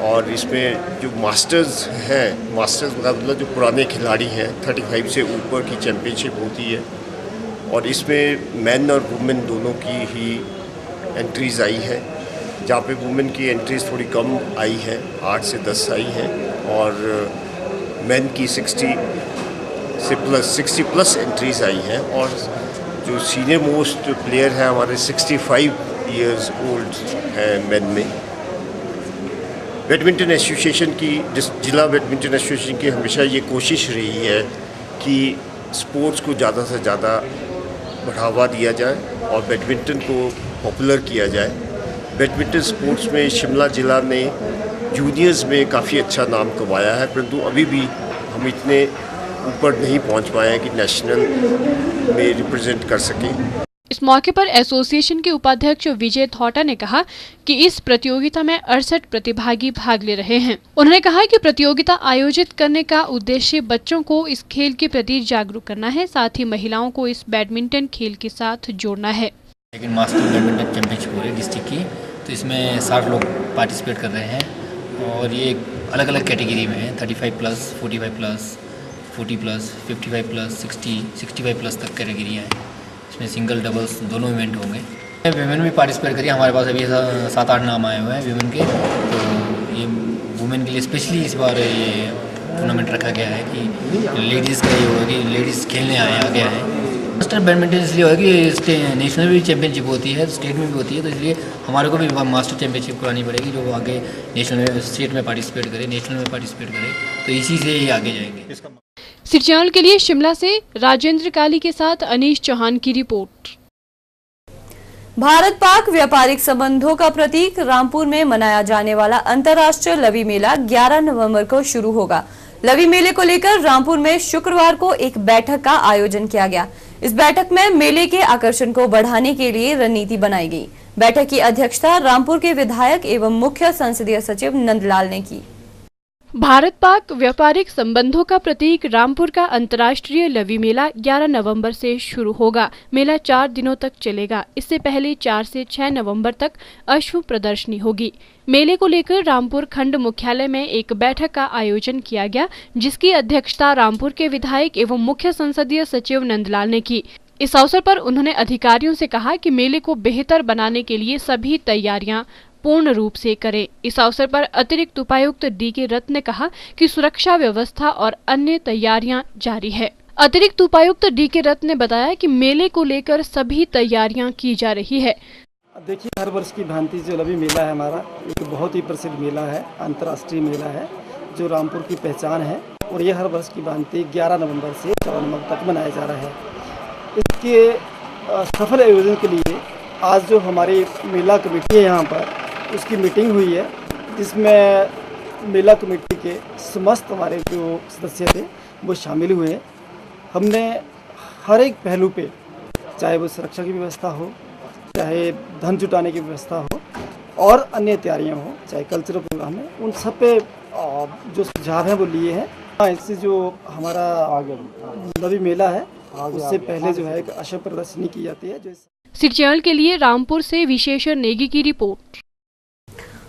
और इसमें जो मास्टर्स हैं, मास्टर्स मतलब जो पुराने खिलाड़ी हैं, 35 से ऊपर की चैंपियनशिप होती है, और इसमें मेन और वुमेन दोनों की ही एंट्रीज़ आई है, जहाँ पे वुमेन की एंट्रीज़ थोड़ी कम आई है, 8 से 10 आई हैं, और मेन की 60 प्लस एंट्रीज़ आई हैं, और जो सीनियर मोस्ट प्लेयर है हमारे 65 इयर्स ओल्ड हैं मेन में। बैडमिंटन एसोसिएशन की, जिला बैडमिंटन एसोसिएशन की हमेशा ये कोशिश रही है कि स्पोर्ट्स को ज़्यादा से ज़्यादा बढ़ावा दिया जाए और बैडमिंटन को पॉपुलर किया जाए। बैडमिंटन स्पोर्ट्स में शिमला जिला ने जूनियर्स में काफ़ी अच्छा नाम कमाया है, परंतु अभी भी हम इतने ऊपर नहीं पहुंच पाए हैं कि नेशनल में रिप्रेजेंट कर सकें। इस मौके पर एसोसिएशन के उपाध्यक्ष विजय थौटा ने कहा कि इस प्रतियोगिता में 68 प्रतिभागी भाग ले रहे हैं। उन्होंने कहा कि प्रतियोगिता आयोजित करने का उद्देश्य बच्चों को इस खेल के प्रति जागरूक करना है, साथ ही महिलाओं को इस बैडमिंटन खेल के साथ जोड़ना है। लेकिन मास्टर बैडमिंटन चैंपियनशिप हो रही है डिस्ट्रिक्ट की, तो इसमें 60 लोग पार्टिसिपेट कर रहे हैं और ये अलग अलग कैटेगरी में है। 35+, 45+, 40+, 55+, 60, 65+ तक कैटेगरी है। इसमें सिंगल डबल्स दोनों इवेंट होंगे। वीमेन भी पार्टिसिपेट करिए, हमारे पास अभी 7-8 नाम आए हुए हैं वीमेन के, तो ये वुमेन के लिए स्पेशली इस बार ये टूर्नामेंट रखा गया है कि लेडीज़ का ये होगा कि लेडीज़ खेलने आगे आए। मास्टर बैडमिंटन इसलिए होगा कि नेशनल भी चैंपियनशिप होती है, स्टेट में भी होती है, तो इसलिए हमारे को भी मास्टर चैंपियनशिप करानी पड़ेगी जो आगे नेशनल में, स्टेट में पार्टिसिपेट करे, नेशनल में पार्टिसिपेट करे, तो इसी से ही आगे जाएंगे। सिटी चैनल के लिए शिमला से राजेंद्र काली के साथ अनीश चौहान की रिपोर्ट। भारत पाक व्यापारिक संबंधों का प्रतीक रामपुर में मनाया जाने वाला अंतर्राष्ट्रीय लवी मेला 11 नवंबर को शुरू होगा। लवी मेले को लेकर रामपुर में शुक्रवार को एक बैठक का आयोजन किया गया। इस बैठक में मेले के आकर्षण को बढ़ाने के लिए रणनीति बनाई गई। बैठक की अध्यक्षता रामपुर के विधायक एवं मुख्य संसदीय सचिव नंदलाल ने की। भारत पाक व्यापारिक संबंधों का प्रतीक रामपुर का अंतर्राष्ट्रीय लवी मेला 11 नवंबर से शुरू होगा। मेला 4 दिनों तक चलेगा। इससे पहले 4 से 6 नवंबर तक अश्व प्रदर्शनी होगी। मेले को लेकर रामपुर खंड मुख्यालय में एक बैठक का आयोजन किया गया, जिसकी अध्यक्षता रामपुर के विधायक एवं मुख्य संसदीय सचिव नंदलाल ने की। इस अवसर पर उन्होंने अधिकारियों से कहा कि मेले को बेहतर बनाने के लिए सभी तैयारियां पूर्ण रूप से करें। इस अवसर पर अतिरिक्त उपायुक्त डी.के. रत्न ने कहा कि सुरक्षा व्यवस्था और अन्य तैयारियां जारी है। अतिरिक्त उपायुक्त डी.के. रत्न ने बताया कि मेले को लेकर सभी तैयारियां की जा रही है। देखिए, हर वर्ष की भांति जो लवी मेला है हमारा, एक बहुत ही प्रसिद्ध मेला है, अंतर्राष्ट्रीय मेला है जो रामपुर की पहचान है और ये हर वर्ष की भांति 11 नवंबर से 14 नवंबर तक मनाया जा रहा है। इसके सफल आयोजन के लिए आज जो हमारी मेला कमेटी है यहाँ पर, उसकी मीटिंग हुई है, जिसमें मेला कमेटी के समस्त हमारे जो सदस्य थे वो शामिल हुए। हमने हर एक पहलू पे, चाहे वो सुरक्षा की व्यवस्था हो, चाहे धन जुटाने की व्यवस्था हो और अन्य तैयारियां हो, चाहे कल्चरल प्रोग्राम है, उन सब पे जो सुझाव हैं वो लिए हैं। इससे जो हमारा लवी मेला है उससे पहले जो है एक अश्व प्रदर्शनी की जाती है। सिटी चैनल के लिए रामपुर से विशेष नेगी की रिपोर्ट।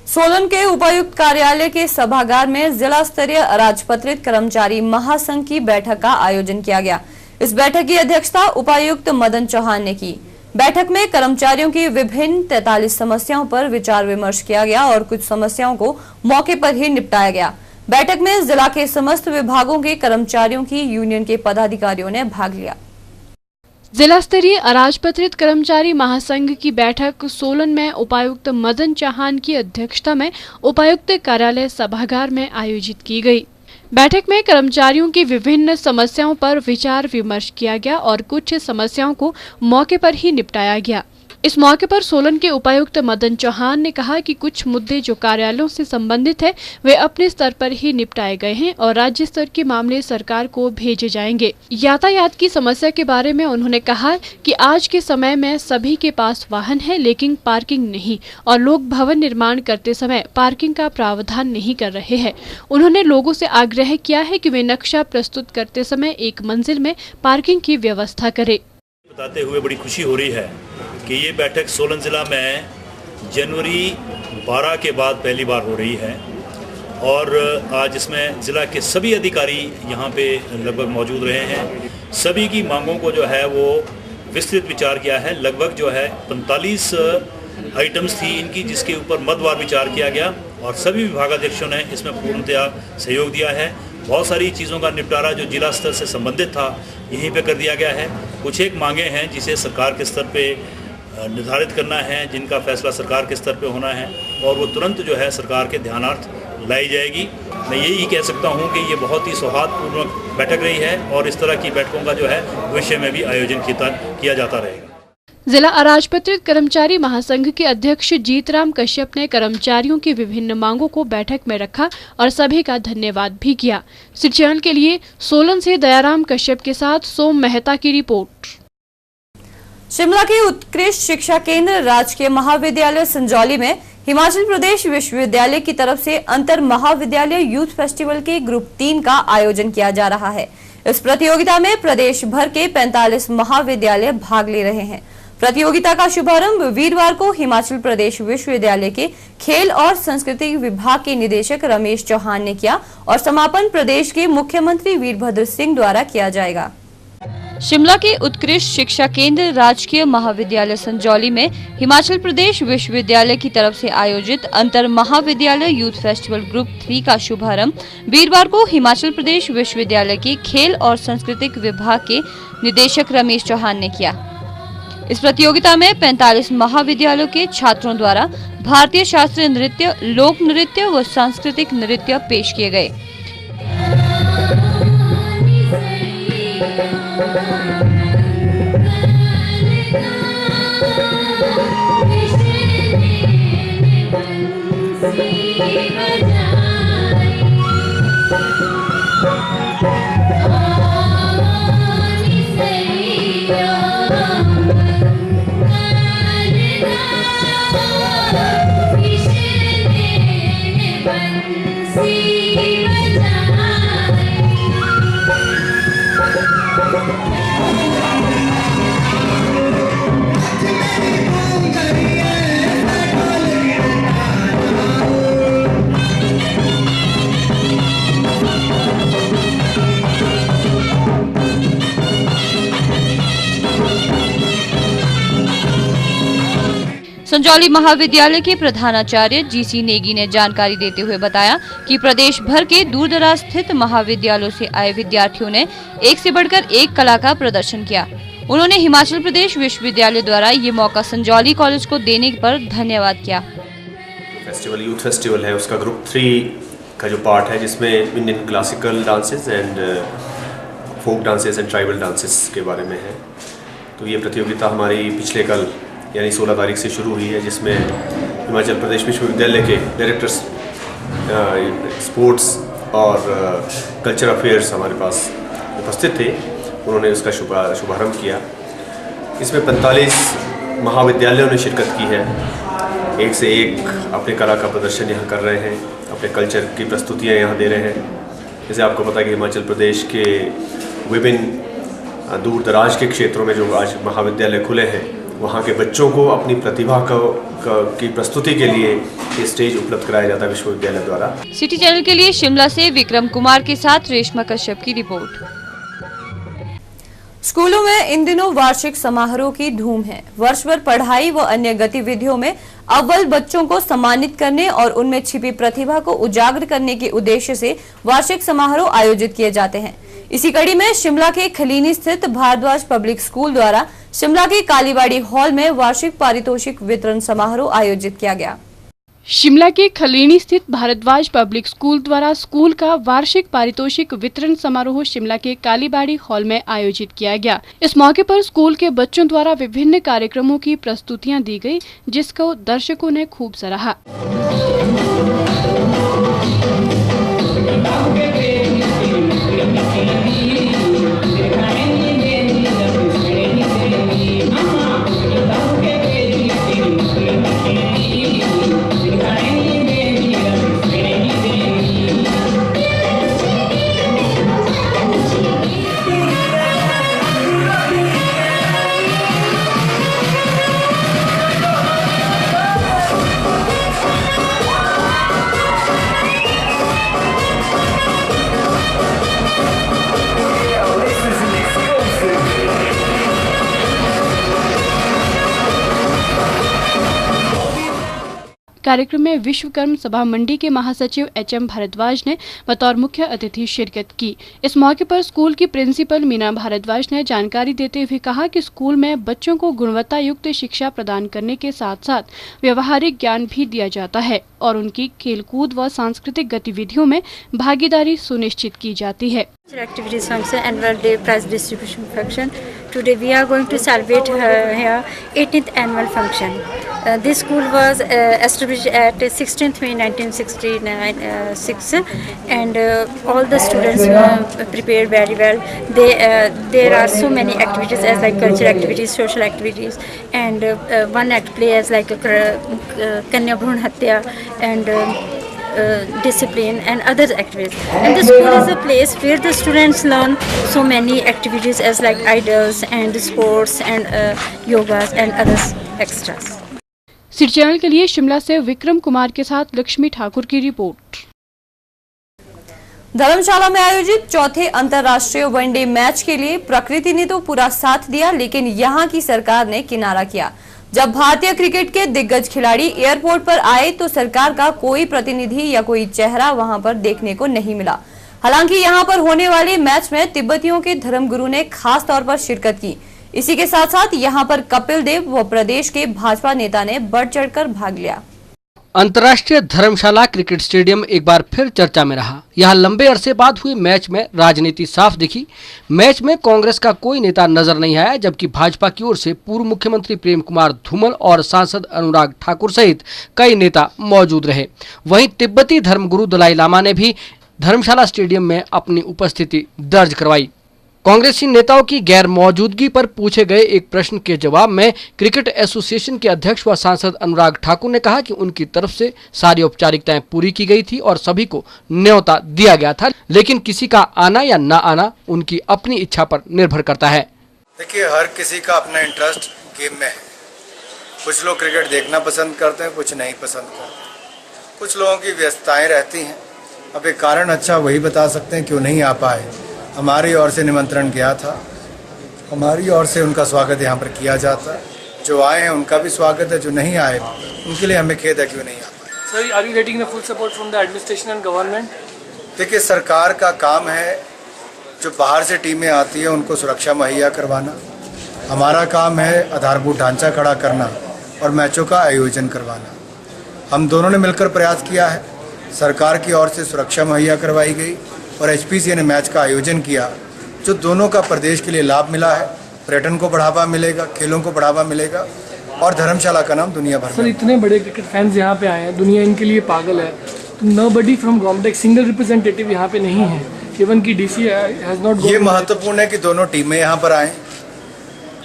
सोलन के उपायुक्त कार्यालय के सभागार में जिला स्तरीय अराजपत्रित कर्मचारी महासंघ की बैठक का आयोजन किया गया। इस बैठक की अध्यक्षता उपायुक्त मदन चौहान ने की। बैठक में कर्मचारियों की विभिन्न 43 समस्याओं पर विचार विमर्श किया गया और कुछ समस्याओं को मौके पर ही निपटाया गया। बैठक में जिला के समस्त विभागों के कर्मचारियों की यूनियन के पदाधिकारियों ने भाग लिया। जिला स्तरीय अराजपत्रित कर्मचारी महासंघ की बैठक सोलन में उपायुक्त मदन चौहान की अध्यक्षता में उपायुक्त कार्यालय सभागार में आयोजित की गई। बैठक में कर्मचारियों की विभिन्न समस्याओं पर विचार विमर्श किया गया और कुछ समस्याओं को मौके पर ही निपटाया गया। इस मौके पर सोलन के उपायुक्त मदन चौहान ने कहा कि कुछ मुद्दे जो कार्यालयों से संबंधित है वे अपने स्तर पर ही निपटाए गए हैं और राज्य स्तर के मामले सरकार को भेजे जाएंगे। यातायात की समस्या के बारे में उन्होंने कहा कि आज के समय में सभी के पास वाहन है लेकिन पार्किंग नहीं और लोग भवन निर्माण करते समय पार्किंग का प्रावधान नहीं कर रहे हैं। उन्होंने लोगों से आग्रह किया है कि वे नक्शा प्रस्तुत करते समय एक मंजिल में पार्किंग की व्यवस्था करें। बताते हुए बड़ी खुशी हो रही है कि ये बैठक सोलन ज़िला में जनवरी 12 के बाद पहली बार हो रही है और आज इसमें ज़िला के सभी अधिकारी यहाँ पे लगभग मौजूद रहे हैं। सभी की मांगों को जो है वो विस्तृत विचार किया है। लगभग जो है 45 आइटम्स थी इनकी, जिसके ऊपर मदवार विचार किया गया और सभी विभागाध्यक्षों ने इसमें पूर्णतया सहयोग दिया है। बहुत सारी चीज़ों का निपटारा जो जिला स्तर से संबंधित था यहीं पे कर दिया गया है। कुछ एक मांगे हैं जिसे सरकार के स्तर पे निर्धारित करना है, जिनका फैसला सरकार के स्तर पे होना है और वो तुरंत जो है सरकार के ध्यानार्थ लाई जाएगी। मैं यही कह सकता हूँ कि ये बहुत ही सौहार्दपूर्वक बैठक रही है और इस तरह की बैठकों का जो है भविष्य में भी आयोजन किया जाता रहेगा। जिला अराजपत्रित कर्मचारी महासंघ के अध्यक्ष जीतराम कश्यप ने कर्मचारियों की विभिन्न मांगों को बैठक में रखा और सभी का धन्यवाद भी किया। सिटी चैनल के लिए सोलन से दयाराम कश्यप के साथ सोम मेहता की रिपोर्ट। शिमला के उत्कृष्ट शिक्षा केंद्र राजकीय महाविद्यालय संजौली में हिमाचल प्रदेश विश्वविद्यालय की तरफ से अंतर महाविद्यालय यूथ फेस्टिवल के ग्रुप 3 का आयोजन किया जा रहा है। इस प्रतियोगिता में प्रदेश भर के 45 महाविद्यालय भाग ले रहे हैं। प्रतियोगिता का शुभारंभ वीरवार को हिमाचल प्रदेश विश्वविद्यालय के खेल और संस्कृति विभाग के निदेशक रमेश चौहान ने किया और समापन प्रदेश के मुख्यमंत्री वीरभद्र सिंह द्वारा किया जाएगा। शिमला के उत्कृष्ट शिक्षा केंद्र राजकीय महाविद्यालय संजौली में हिमाचल प्रदेश विश्वविद्यालय की तरफ से आयोजित अंतर महाविद्यालय यूथ फेस्टिवल ग्रुप 3 का शुभारंभ वीरवार को हिमाचल प्रदेश विश्वविद्यालय के खेल और सांस्कृतिक विभाग के निदेशक रमेश चौहान ने किया। इस प्रतियोगिता में 45 महाविद्यालयों के छात्रों द्वारा भारतीय शास्त्रीय नृत्य, लोक नृत्य व सांस्कृतिक नृत्य पेश किए गए। संजौली महाविद्यालय के प्रधानाचार्य जीसी नेगी ने जानकारी देते हुए बताया कि प्रदेश भर के दूरदराज स्थित महाविद्यालयों से आए विद्यार्थियों ने एक से बढ़कर एक कला का प्रदर्शन किया। उन्होंने हिमाचल प्रदेश विश्वविद्यालय द्वारा ये मौका संजौली कॉलेज को देने पर धन्यवाद किया। फेस्टिवल यूथ फेस्टिवल है, उसका ग्रुप 3 का जो पार्ट है जिसमें Indian classical dances and folk dances and tribal dances के बारे में है। तो ये प्रतियोगिता हमारी पिछले कल यानी 16 तारीख से शुरू हुई है, जिसमें हिमाचल प्रदेश विश्वविद्यालय के डायरेक्टर्स स्पोर्ट्स और कल्चर अफेयर्स हमारे पास उपस्थित थे। उन्होंने उसका शुभारंभ किया। इसमें 45 महाविद्यालयों ने शिरकत की है। एक से एक अपने कला का प्रदर्शन यहाँ कर रहे हैं, अपने कल्चर की प्रस्तुतियाँ यहाँ दे रहे हैं। जैसे आपको पता है कि हिमाचल प्रदेश के विभिन्न दूर दराज के क्षेत्रों में जो आज महाविद्यालय खुले हैं, वहाँ के बच्चों को अपनी प्रतिभा की प्रस्तुति के लिए ये स्टेज उपलब्ध कराया जाता है विश्वविद्यालय द्वारा। सिटी चैनल के लिए शिमला से विक्रम कुमार के साथ रेशमा कश्यप की रिपोर्ट। स्कूलों में इन दिनों वार्षिक समारोह की धूम है। वर्ष भर पढ़ाई व अन्य गतिविधियों में अव्वल बच्चों को सम्मानित करने और उनमें छिपी प्रतिभा को उजागर करने के उद्देश्य से वार्षिक समारोह आयोजित किए जाते हैं। इसी कड़ी में शिमला के खलीनी स्थित भारद्वाज पब्लिक स्कूल द्वारा शिमला के कालीबाड़ी हॉल में वार्षिक पारितोषिक वितरण समारोह आयोजित किया गया। शिमला के खलीनी स्थित भारद्वाज पब्लिक स्कूल द्वारा स्कूल का वार्षिक पारितोषिक वितरण समारोह शिमला के कालीबाड़ी हॉल में आयोजित किया गया। इस मौके पर स्कूल के बच्चों द्वारा विभिन्न कार्यक्रमों की प्रस्तुतियां दी गई, जिसको दर्शकों ने खूब सराहा। कार्यक्रम में विश्वकर्म सभा मंडी के महासचिव HM भारद्वाज ने बतौर मुख्य अतिथि शिरकत की। इस मौके पर स्कूल की प्रिंसिपल मीना भारद्वाज ने जानकारी देते हुए कहा कि स्कूल में बच्चों को गुणवत्ता युक्त शिक्षा प्रदान करने के साथ साथ व्यवहारिक ज्ञान भी दिया जाता है और उनकी खेलकूद व सांस्कृतिक गतिविधियों में भागीदारी सुनिश्चित की जाती है। Activities function, annual day prize distribution function. Today we are going to celebrate here 18th annual function. This school was established at 16th May 1969 and all the students prepared very well. There are so many activities as like cultural activities, social activities, and one act play as like Kanya Bhrun Hatya and discipline and other activities. And the school is a place where the students learn so many activities as like idols and sports and yogas and other extras. City channel के लिए शिमला से विक्रम कुमार के साथ लक्ष्मी ठाकुर की report. धर्मशाला में आयोजित चौथे अंतर्राष्ट्रीय वनडे मैच के लिए प्रकृति ने तो पूरा साथ दिया, लेकिन यहां की सरकार ने किनारा किया। जब भारतीय क्रिकेट के दिग्गज खिलाड़ी एयरपोर्ट पर आए तो सरकार का कोई प्रतिनिधि या कोई चेहरा वहां पर देखने को नहीं मिला। हालांकि यहां पर होने वाले मैच में तिब्बतियों के धर्मगुरु ने खास तौर पर शिरकत की। इसी के साथ साथ यहां पर कपिल देव व प्रदेश के भाजपा नेता ने बढ़ चढ़कर भाग लिया। अंतर्राष्ट्रीय धर्मशाला क्रिकेट स्टेडियम एक बार फिर चर्चा में रहा। यहां लंबे अरसे बाद हुए मैच में राजनीति साफ दिखी। मैच में कांग्रेस का कोई नेता नजर नहीं आया, जबकि भाजपा की ओर से पूर्व मुख्यमंत्री प्रेम कुमार धूमल और सांसद अनुराग ठाकुर सहित कई नेता मौजूद रहे। वहीं तिब्बती धर्मगुरु दलाई लामा ने भी धर्मशाला स्टेडियम में अपनी उपस्थिति दर्ज करवाई। कांग्रेसी नेताओं की गैर मौजूदगी पर पूछे गए एक प्रश्न के जवाब में क्रिकेट एसोसिएशन के अध्यक्ष व सांसद अनुराग ठाकुर ने कहा कि उनकी तरफ से सारी औपचारिकताएं पूरी की गई थी और सभी को न्योता दिया गया था, लेकिन किसी का आना या न आना उनकी अपनी इच्छा पर निर्भर करता है। देखिए, हर किसी का अपना इंटरेस्ट गेम में है। कुछ लोग क्रिकेट देखना पसंद करते हैं, कुछ नहीं पसंद करते। कुछ लोगों की व्यस्तताएं रहती हैं। अब एक कारण अच्छा वही बता सकते हैं क्यों नहीं आ पाए। हमारी ओर से निमंत्रण गया था, हमारी ओर से उनका स्वागत यहाँ पर किया जाता है। जो आए हैं उनका भी स्वागत है, जो नहीं आए उनके लिए हमें खेद है क्यों नहीं आ पाए। Sir, are you getting the full support from the administration and government? देखिए, सरकार का काम है जो बाहर से टीमें आती हैं उनको सुरक्षा मुहैया करवाना। हमारा काम है आधारभूत ढांचा खड़ा करना और मैचों का आयोजन करवाना। हम दोनों ने मिलकर प्रयास किया है। सरकार की ओर से सुरक्षा मुहैया करवाई गई और एचपीसीए ने मैच का आयोजन किया, जो दोनों का प्रदेश के लिए लाभ मिला है। पर्यटन को बढ़ावा मिलेगा, खेलों को बढ़ावा मिलेगा और धर्मशाला का नाम दुनिया भर में। सर, इतने बड़े क्रिकेट फैंस यहाँ पे आए हैं, दुनिया इनके लिए पागल है, तो नोबडी फ्रॉम गवर्नमेंट, एक सिंगल रिप्रेजेंटेटिव यहाँ पे नहीं है। इवन की डीसी हैज नॉट। ये महत्वपूर्ण है कि दोनों टीमें यहाँ पर आए,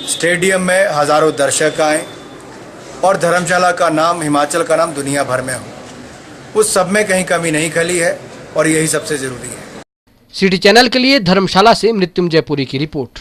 स्टेडियम में हजारों दर्शक आए और धर्मशाला का नाम, हिमाचल का नाम दुनिया भर में हो। उस सब में कहीं कमी नहीं खली है और यही सबसे जरूरी है। सिटी चैनल के लिए धर्मशाला से मृत्युंजय पुरी की रिपोर्ट।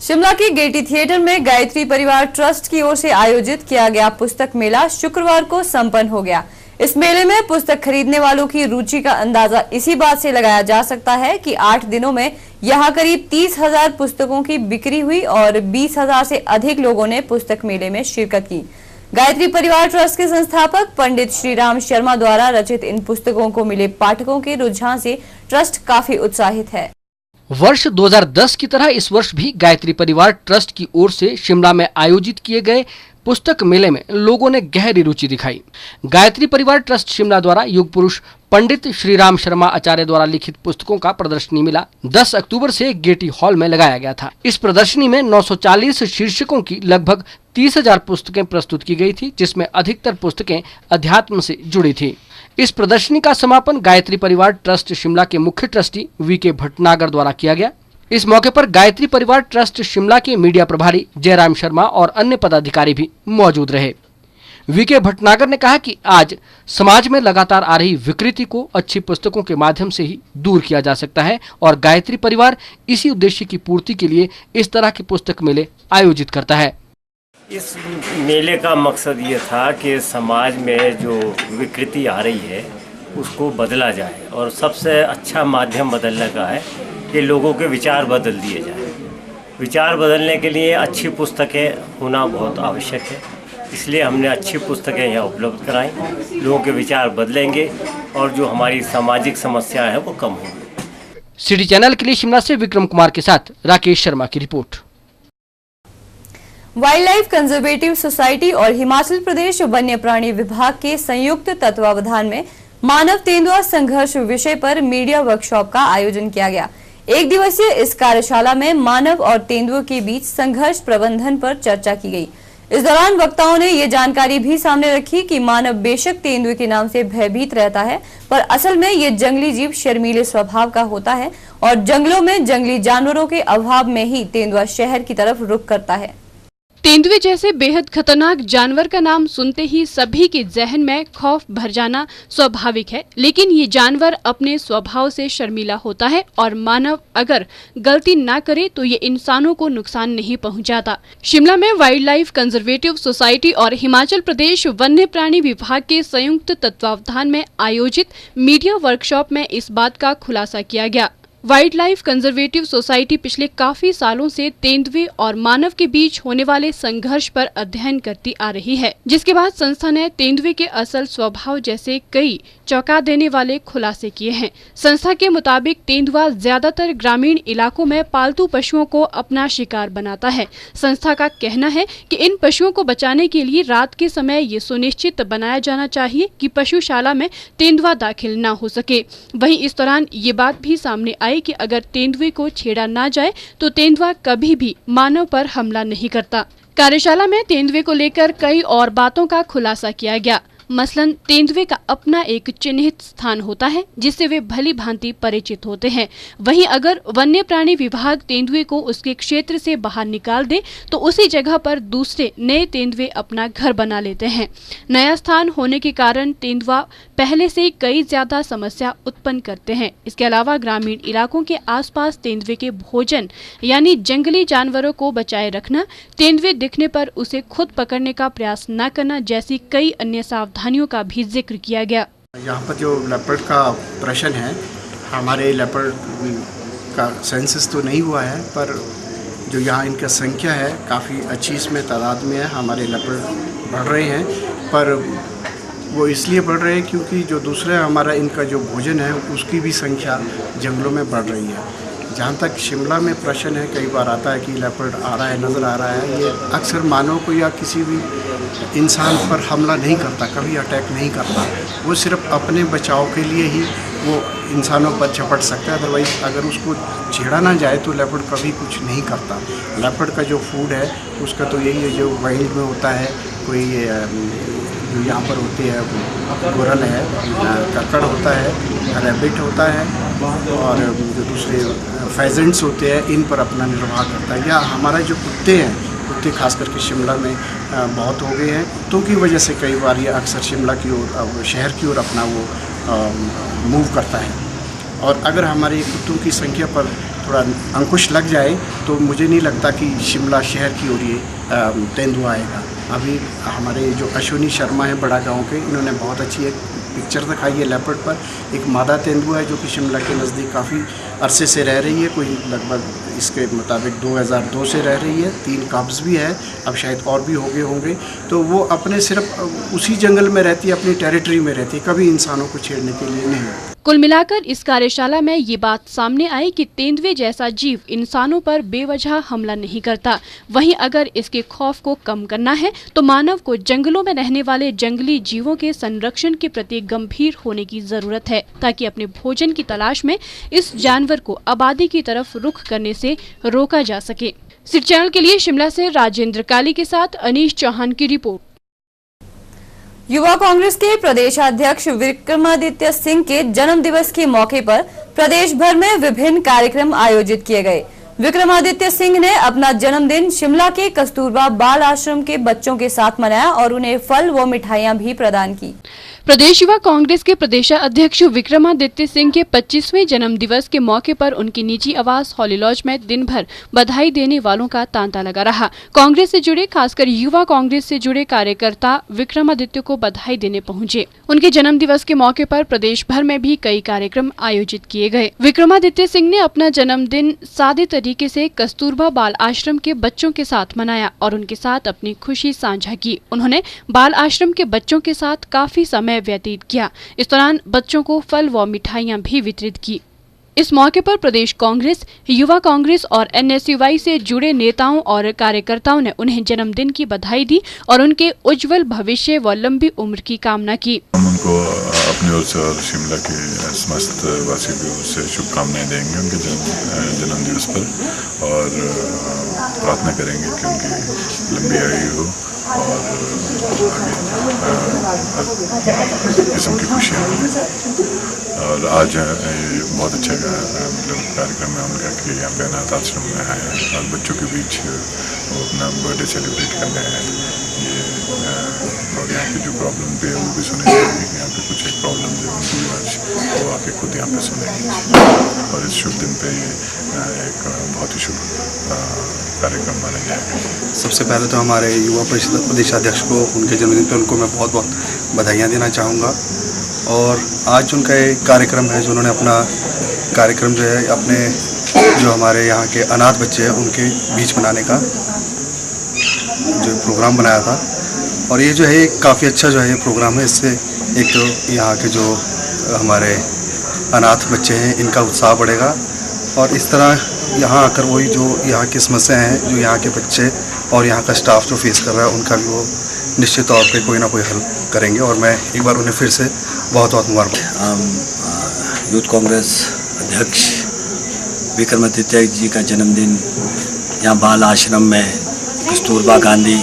शिमला के गेटी थिएटर में गायत्री परिवार ट्रस्ट की ओर से आयोजित किया गया पुस्तक मेला शुक्रवार को संपन्न हो गया। इस मेले में पुस्तक खरीदने वालों की रुचि का अंदाजा इसी बात से लगाया जा सकता है कि 8 दिनों में यहां करीब 30,000 पुस्तकों की बिक्री हुई और 20,000 से अधिक लोगों ने पुस्तक मेले में शिरकत की। गायत्री परिवार ट्रस्ट के संस्थापक पंडित श्रीराम शर्मा द्वारा रचित इन पुस्तकों को मिले पाठकों के रुझान से ट्रस्ट काफी उत्साहित है। वर्ष 2010 की तरह इस वर्ष भी गायत्री परिवार ट्रस्ट की ओर से शिमला में आयोजित किए गए पुस्तक मेले में लोगों ने गहरी रुचि दिखाई। गायत्री परिवार ट्रस्ट शिमला द्वारा युग पुरुष पंडित श्रीराम शर्मा आचार्य द्वारा लिखित पुस्तकों का प्रदर्शनी मेला 10 अक्टूबर से गेटी हॉल में लगाया गया था। इस प्रदर्शनी में 940 शीर्षकों की लगभग 30,000 पुस्तकें प्रस्तुत की गई थी, जिसमें अधिकतर पुस्तकें अध्यात्म से जुड़ी थी। इस प्रदर्शनी का समापन गायत्री परिवार ट्रस्ट शिमला के मुख्य ट्रस्टी वीके भटनागर द्वारा किया गया। इस मौके पर गायत्री परिवार ट्रस्ट शिमला के मीडिया प्रभारी जयराम शर्मा और अन्य पदाधिकारी भी मौजूद रहे। वीके भटनागर ने कहा कि आज समाज में लगातार आ रही विकृति को अच्छी पुस्तकों के माध्यम से ही दूर किया जा सकता है और गायत्री परिवार इसी उद्देश्य की पूर्ति के लिए इस तरह के पुस्तक मेले आयोजित करता है। इस मेले का मकसद ये था कि समाज में जो विकृति आ रही है उसको बदला जाए और सबसे अच्छा माध्यम बदलने का है कि लोगों के विचार बदल दिए जाए। विचार बदलने के लिए अच्छी पुस्तकें होना बहुत आवश्यक है, इसलिए हमने अच्छी पुस्तकें यहाँ उपलब्ध कराई। लोगों के विचार बदलेंगे और जो हमारी सामाजिक समस्या है वो कम होंगी। सिटी चैनल के लिए शिमला से विक्रम कुमार के साथ राकेश शर्मा की report. Wild life conservative society और हिमाचल प्रदेश वन्य प्राणी विभाग के संयुक्त तत्वावधान में मानव तेंदुआ संघर्ष विषय पर मीडिया वर्कशॉप का आयोजन किया गया। एक दिवसीय इस कार्यशाला में मानव और तेंदुओं के बीच संघर्ष प्रबंधन पर चर्चा की गई। इस दौरान वक्ताओं ने ये जानकारी भी सामने रखी कि मानव बेशक तेंदुए के नाम से भयभीत रहता है, पर असल में ये जंगली जीव शर्मीले स्वभाव का होता है और जंगलों में जंगली जानवरों के अभाव में ही तेंदुआ शहर की तरफ रुख करता है। तेंदुए जैसे बेहद खतरनाक जानवर का नाम सुनते ही सभी के जहन में खौफ भर जाना स्वाभाविक है, लेकिन ये जानवर अपने स्वभाव से शर्मीला होता है और मानव अगर गलती ना करे तो ये इंसानों को नुकसान नहीं पहुंचाता। शिमला में वाइल्ड लाइफ कंजर्वेटिव सोसाइटी और हिमाचल प्रदेश वन्य प्राणी विभाग के संयुक्त तत्वावधान में आयोजित मीडिया वर्कशॉप में इस बात का खुलासा किया गया। वाइल्ड लाइफ कंजर्वेटिव सोसाइटी पिछले काफी सालों से तेंदुए और मानव के बीच होने वाले संघर्ष पर अध्ययन करती आ रही है, जिसके बाद संस्था ने तेंदुए के असल स्वभाव जैसे कई चौंका देने वाले खुलासे किए हैं। संस्था के मुताबिक तेंदुआ ज्यादातर ग्रामीण इलाकों में पालतू पशुओं को अपना शिकार बनाता है। संस्था का कहना है कि इन पशुओं को बचाने के लिए रात के समय ये सुनिश्चित बनाया जाना चाहिए कि पशुशाला में तेंदुआ दाखिल न हो सके। वहीं इस दौरान ये बात भी सामने आई कि अगर तेंदुए को छेड़ा ना जाए तो तेंदुआ कभी भी मानव पर हमला नहीं करता। कार्यशाला में तेंदुए को लेकर कई और बातों का खुलासा किया गया। मसलन तेंदुए का अपना एक चिन्हित स्थान होता है जिससे वे भली भांति परिचित होते हैं। वहीं अगर वन्य प्राणी विभाग तेंदुए को उसके क्षेत्र से बाहर निकाल दे तो उसी जगह पर दूसरे नए तेंदुए अपना घर बना लेते हैं। नया स्थान होने के कारण तेंदुआ पहले से कई ज्यादा समस्या उत्पन्न करते हैं। इसके अलावा ग्रामीण इलाकों के आसपास तेंदुए के भोजन यानी जंगली जानवरों को बचाए रखना, तेंदुए दिखने पर उसे खुद पकड़ने का प्रयास न करना जैसी कई अन्य सावधानियों का भी जिक्र किया गया। यहाँ पर जो लेपर्ड का प्रश्न है, हमारे लेपर्ड का सेंसस तो नहीं हुआ है, पर जो यहाँ इनका संख्या है काफ़ी अच्छी इसमें तादाद में है। हमारे लेपर्ड बढ़ रहे हैं, पर वो इसलिए बढ़ रहे हैं क्योंकि जो दूसरा हमारा इनका जो भोजन है उसकी भी संख्या जंगलों में बढ़ रही है। जहाँ तक शिमला में प्रश्न है, कई बार आता है कि लेपर्ड आ रहा है, नज़र आ रहा है, ये अक्सर मानव को या किसी भी इंसान पर हमला नहीं करता, कभी अटैक नहीं करता। वो सिर्फ अपने बचाव के लिए ही वो इंसानों पर झपट सकता है, अदरवाइज़ अगर उसको छेड़ा ना जाए तो लेपर्ड कभी कुछ नहीं करता। लेपर्ड का जो फूड है उसका तो यही है जो वाइल्ड में होता है, कोई जो यहाँ पर होती है गोरल है, कक्कड़ होता है, रैबिट होता है और जो दूसरे फेजेंट्स होते हैं, इन पर अपना निर्वाह करता है। या हमारा जो कुत्ते हैं, कुत्ते खास करके शिमला में बहुत हो गए हैं, कुत्तों की वजह से कई बार ये अक्सर शिमला की ओर, शहर की ओर अपना वो मूव करता है। और अगर हमारे कुत्तों की संख्या पर थोड़ा अंकुश लग जाए तो मुझे नहीं लगता कि शिमला शहर की ओर ये तेंदुआ आएगा। अभी हमारे जो अश्विनी शर्मा है बड़ा गांव के, इन्होंने बहुत अच्छी एक पिक्चर दिखाई है लेपर्ड पर। एक मादा तेंदुआ है जो कि शिमला के नज़दीक काफ़ी अरसे से रह रही है, कोई लगभग इसके मुताबिक 2002 से रह रही है। 3 कब्स भी है, अब शायद और भी हो गए होंगे। तो वो अपने सिर्फ उसी जंगल में रहती है, अपनी टेरिटरी में रहती है, कभी इंसानों को छेड़ने के लिए नहीं। कुल मिलाकर इस कार्यशाला में ये बात सामने आई कि तेंदुए जैसा जीव इंसानों पर बेवजह हमला नहीं करता। वहीं अगर इसके खौफ को कम करना है तो मानव को जंगलों में रहने वाले जंगली जीवों के संरक्षण के प्रति गंभीर होने की जरूरत है, ताकि अपने भोजन की तलाश में इस जानवर को आबादी की तरफ रुख करने से रोका जा सके। सिटी चैनल के लिए शिमला से राजेंद्र काली के साथ अनीश चौहान की रिपोर्ट। युवा कांग्रेस के प्रदेशाध्यक्ष विक्रमादित्य सिंह के जन्म दिवस के मौके पर प्रदेश भर में विभिन्न कार्यक्रम आयोजित किए गए। विक्रमादित्य सिंह ने अपना जन्मदिन शिमला के कस्तूरबा बाल आश्रम के बच्चों के साथ मनाया और उन्हें फल व मिठाइयां भी प्रदान की। प्रदेश युवा कांग्रेस के प्रदेशाध्यक्ष विक्रमादित्य सिंह के 25वें जन्म दिवस के मौके पर उनकी निजी आवास हॉली लॉज में दिन भर बधाई देने वालों का तांता लगा रहा। कांग्रेस से जुड़े, खासकर युवा कांग्रेस से जुड़े कार्यकर्ता विक्रमादित्य को बधाई देने पहुंचे। उनके जन्म दिवस के मौके पर प्रदेश भर में भी कई कार्यक्रम आयोजित किए गए। विक्रमादित्य सिंह ने अपना जन्मदिन सादे तरीके से कस्तूरबा बाल आश्रम के बच्चों के साथ मनाया और उनके साथ अपनी खुशी साझा की। उन्होंने बाल आश्रम के बच्चों के साथ काफी समय व्यतीत किया। इस दौरान बच्चों को फल व मिठाइयां भी वितरित की। इस मौके पर प्रदेश कांग्रेस, युवा कांग्रेस और NSUI से जुड़े नेताओं और कार्यकर्ताओं ने उन्हें जन्मदिन की बधाई दी और उनके उज्जवल भविष्य व लंबी उम्र की कामना की। उनको अपनी ओर से और शिमला के समस्त वासियों की ओर से शुभकामनाएं देंगे उनके जन्मदिवस पर और प्रार्थना करेंगे कि उनकी लंबी आयु हो और आगे हर किस्म की खुशियाँ हों। और आज बहुत अच्छा मतलब कार्यक्रम है उनका कि यहाँ पे अनाथ आश्रम में आए हैं और बच्चों के बीच वो अपना बर्थडे सेलिब्रेट करने आए हैं। ये और यहाँ की जो प्रॉब्लम पे है वो भी सुनेंगे, यहाँ पे कुछ एक प्रॉब्लम है उनको भी आज वो आके खुद यहाँ पे सुनेंगे और इस शुभ दिन पे ये एक बहुत ही शुभ कार्यक्रम माना जाएगा। सबसे पहले तो हमारे युवा परिषद प्रदेशाध्यक्ष को उनके जन्मदिन पर उनको मैं बहुत बहुत बधाइयाँ देना चाहूँगा। और आज उनका एक कार्यक्रम है जो उन्होंने अपना कार्यक्रम जो है अपने जो हमारे यहाँ के अनाथ बच्चे हैं उनके बीच बनाने का जो प्रोग्राम बनाया था। और ये जो है काफ़ी अच्छा जो है ये प्रोग्राम है। इससे एक तो यहाँ के जो हमारे अनाथ बच्चे हैं इनका उत्साह बढ़ेगा और इस तरह यहाँ आकर वही जो यहाँ की समस्याएं हैं जो यहाँ के बच्चे और यहाँ का स्टाफ जो फेस कर रहा है उनका भी वो निश्चित तौर पे कोई ना कोई हल करेंगे। और मैं एक बार उन्हें फिर से बहुत बहुत मुबारक। यूथ कांग्रेस अध्यक्ष विक्रमादित्य जी का जन्मदिन यहाँ बाल आश्रम में कस्तूरबा गांधी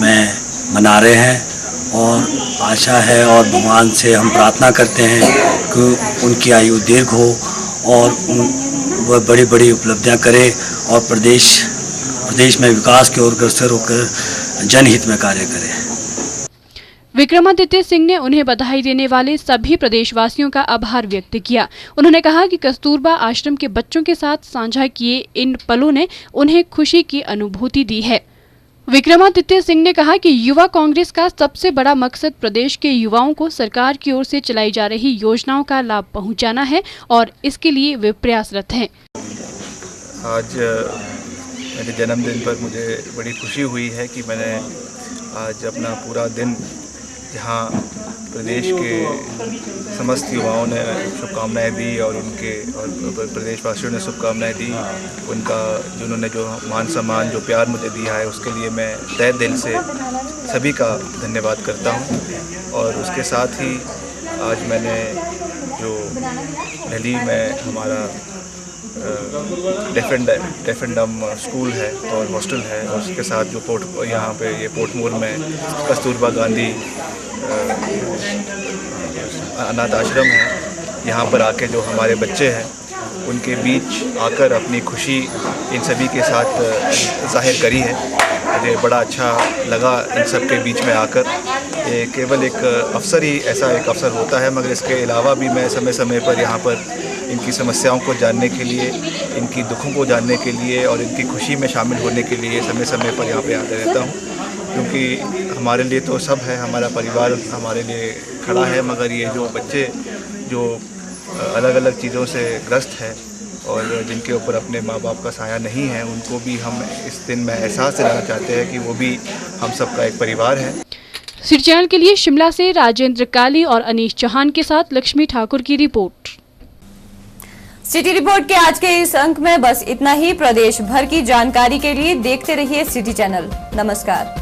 में मना रहे हैं और आशा है और भगवान से हम प्रार्थना करते हैं कि उनकी आयु दीर्घ हो और वह बड़ी बड़ी उपलब्धियां करे और प्रदेश में विकास की ओर अग्रसर होकर जनहित में कार्य करे। विक्रमादित्य सिंह ने उन्हें बधाई देने वाले सभी प्रदेशवासियों का आभार व्यक्त किया। उन्होंने कहा कि कस्तूरबा आश्रम के बच्चों के साथ साझा किए इन पलों ने उन्हें खुशी की अनुभूति दी है। विक्रमादित्य सिंह ने कहा कि युवा कांग्रेस का सबसे बड़ा मकसद प्रदेश के युवाओं को सरकार की ओर से चलाई जा रही योजनाओं का लाभ पहुंचाना है और इसके लिए वे प्रयासरत हैं। आज मेरे जन्मदिन पर मुझे बड़ी खुशी हुई है कि मैंने आज अपना पूरा दिन जहाँ प्रदेश के समस्त युवाओं ने शुभकामनाएं दी और उनके और प्रदेशवासियों ने शुभकामनाएं दी, उनका जिन्होंने जो मान सम्मान जो प्यार मुझे दिया है उसके लिए मैं तहे दिल से सभी का धन्यवाद करता हूं। और उसके साथ ही आज मैंने जो दिल्ली में हमारा डेफ एंड डम स्कूल है और हॉस्टल है और उसके साथ जो यहाँ पे ये पोर्टमोर में कस्तूरबा गांधी अनाथ आश्रम है, यहाँ पर आके जो हमारे बच्चे हैं उनके बीच आकर अपनी खुशी इन सभी के साथ जाहिर करी है। मुझे बड़ा अच्छा लगा इन सब के बीच में आकर। ये केवल एक अवसर ही ऐसा एक अवसर होता है, मगर इसके अलावा भी मैं समय समय पर यहाँ पर इनकी समस्याओं को जानने के लिए, इनकी दुखों को जानने के लिए और इनकी खुशी में शामिल होने के लिए समय समय पर यहाँ पे आता रहता हूँ। क्योंकि हमारे लिए तो सब है, हमारा परिवार हमारे लिए खड़ा है, मगर ये जो बच्चे जो अलग अलग चीज़ों से ग्रस्त हैं और जिनके ऊपर अपने माँ बाप का साया नहीं है, उनको भी हम इस दिन में एहसास दिलाना चाहते हैं कि वो भी हम सबका एक परिवार है। सिटी चैनल के लिए शिमला से राजेंद्र काली और अनीश चौहान के साथ लक्ष्मी ठाकुर की रिपोर्ट। सिटी रिपोर्ट के आज के इस अंक में बस इतना ही। प्रदेश भर की जानकारी के लिए देखते रहिए सिटी चैनल। नमस्कार।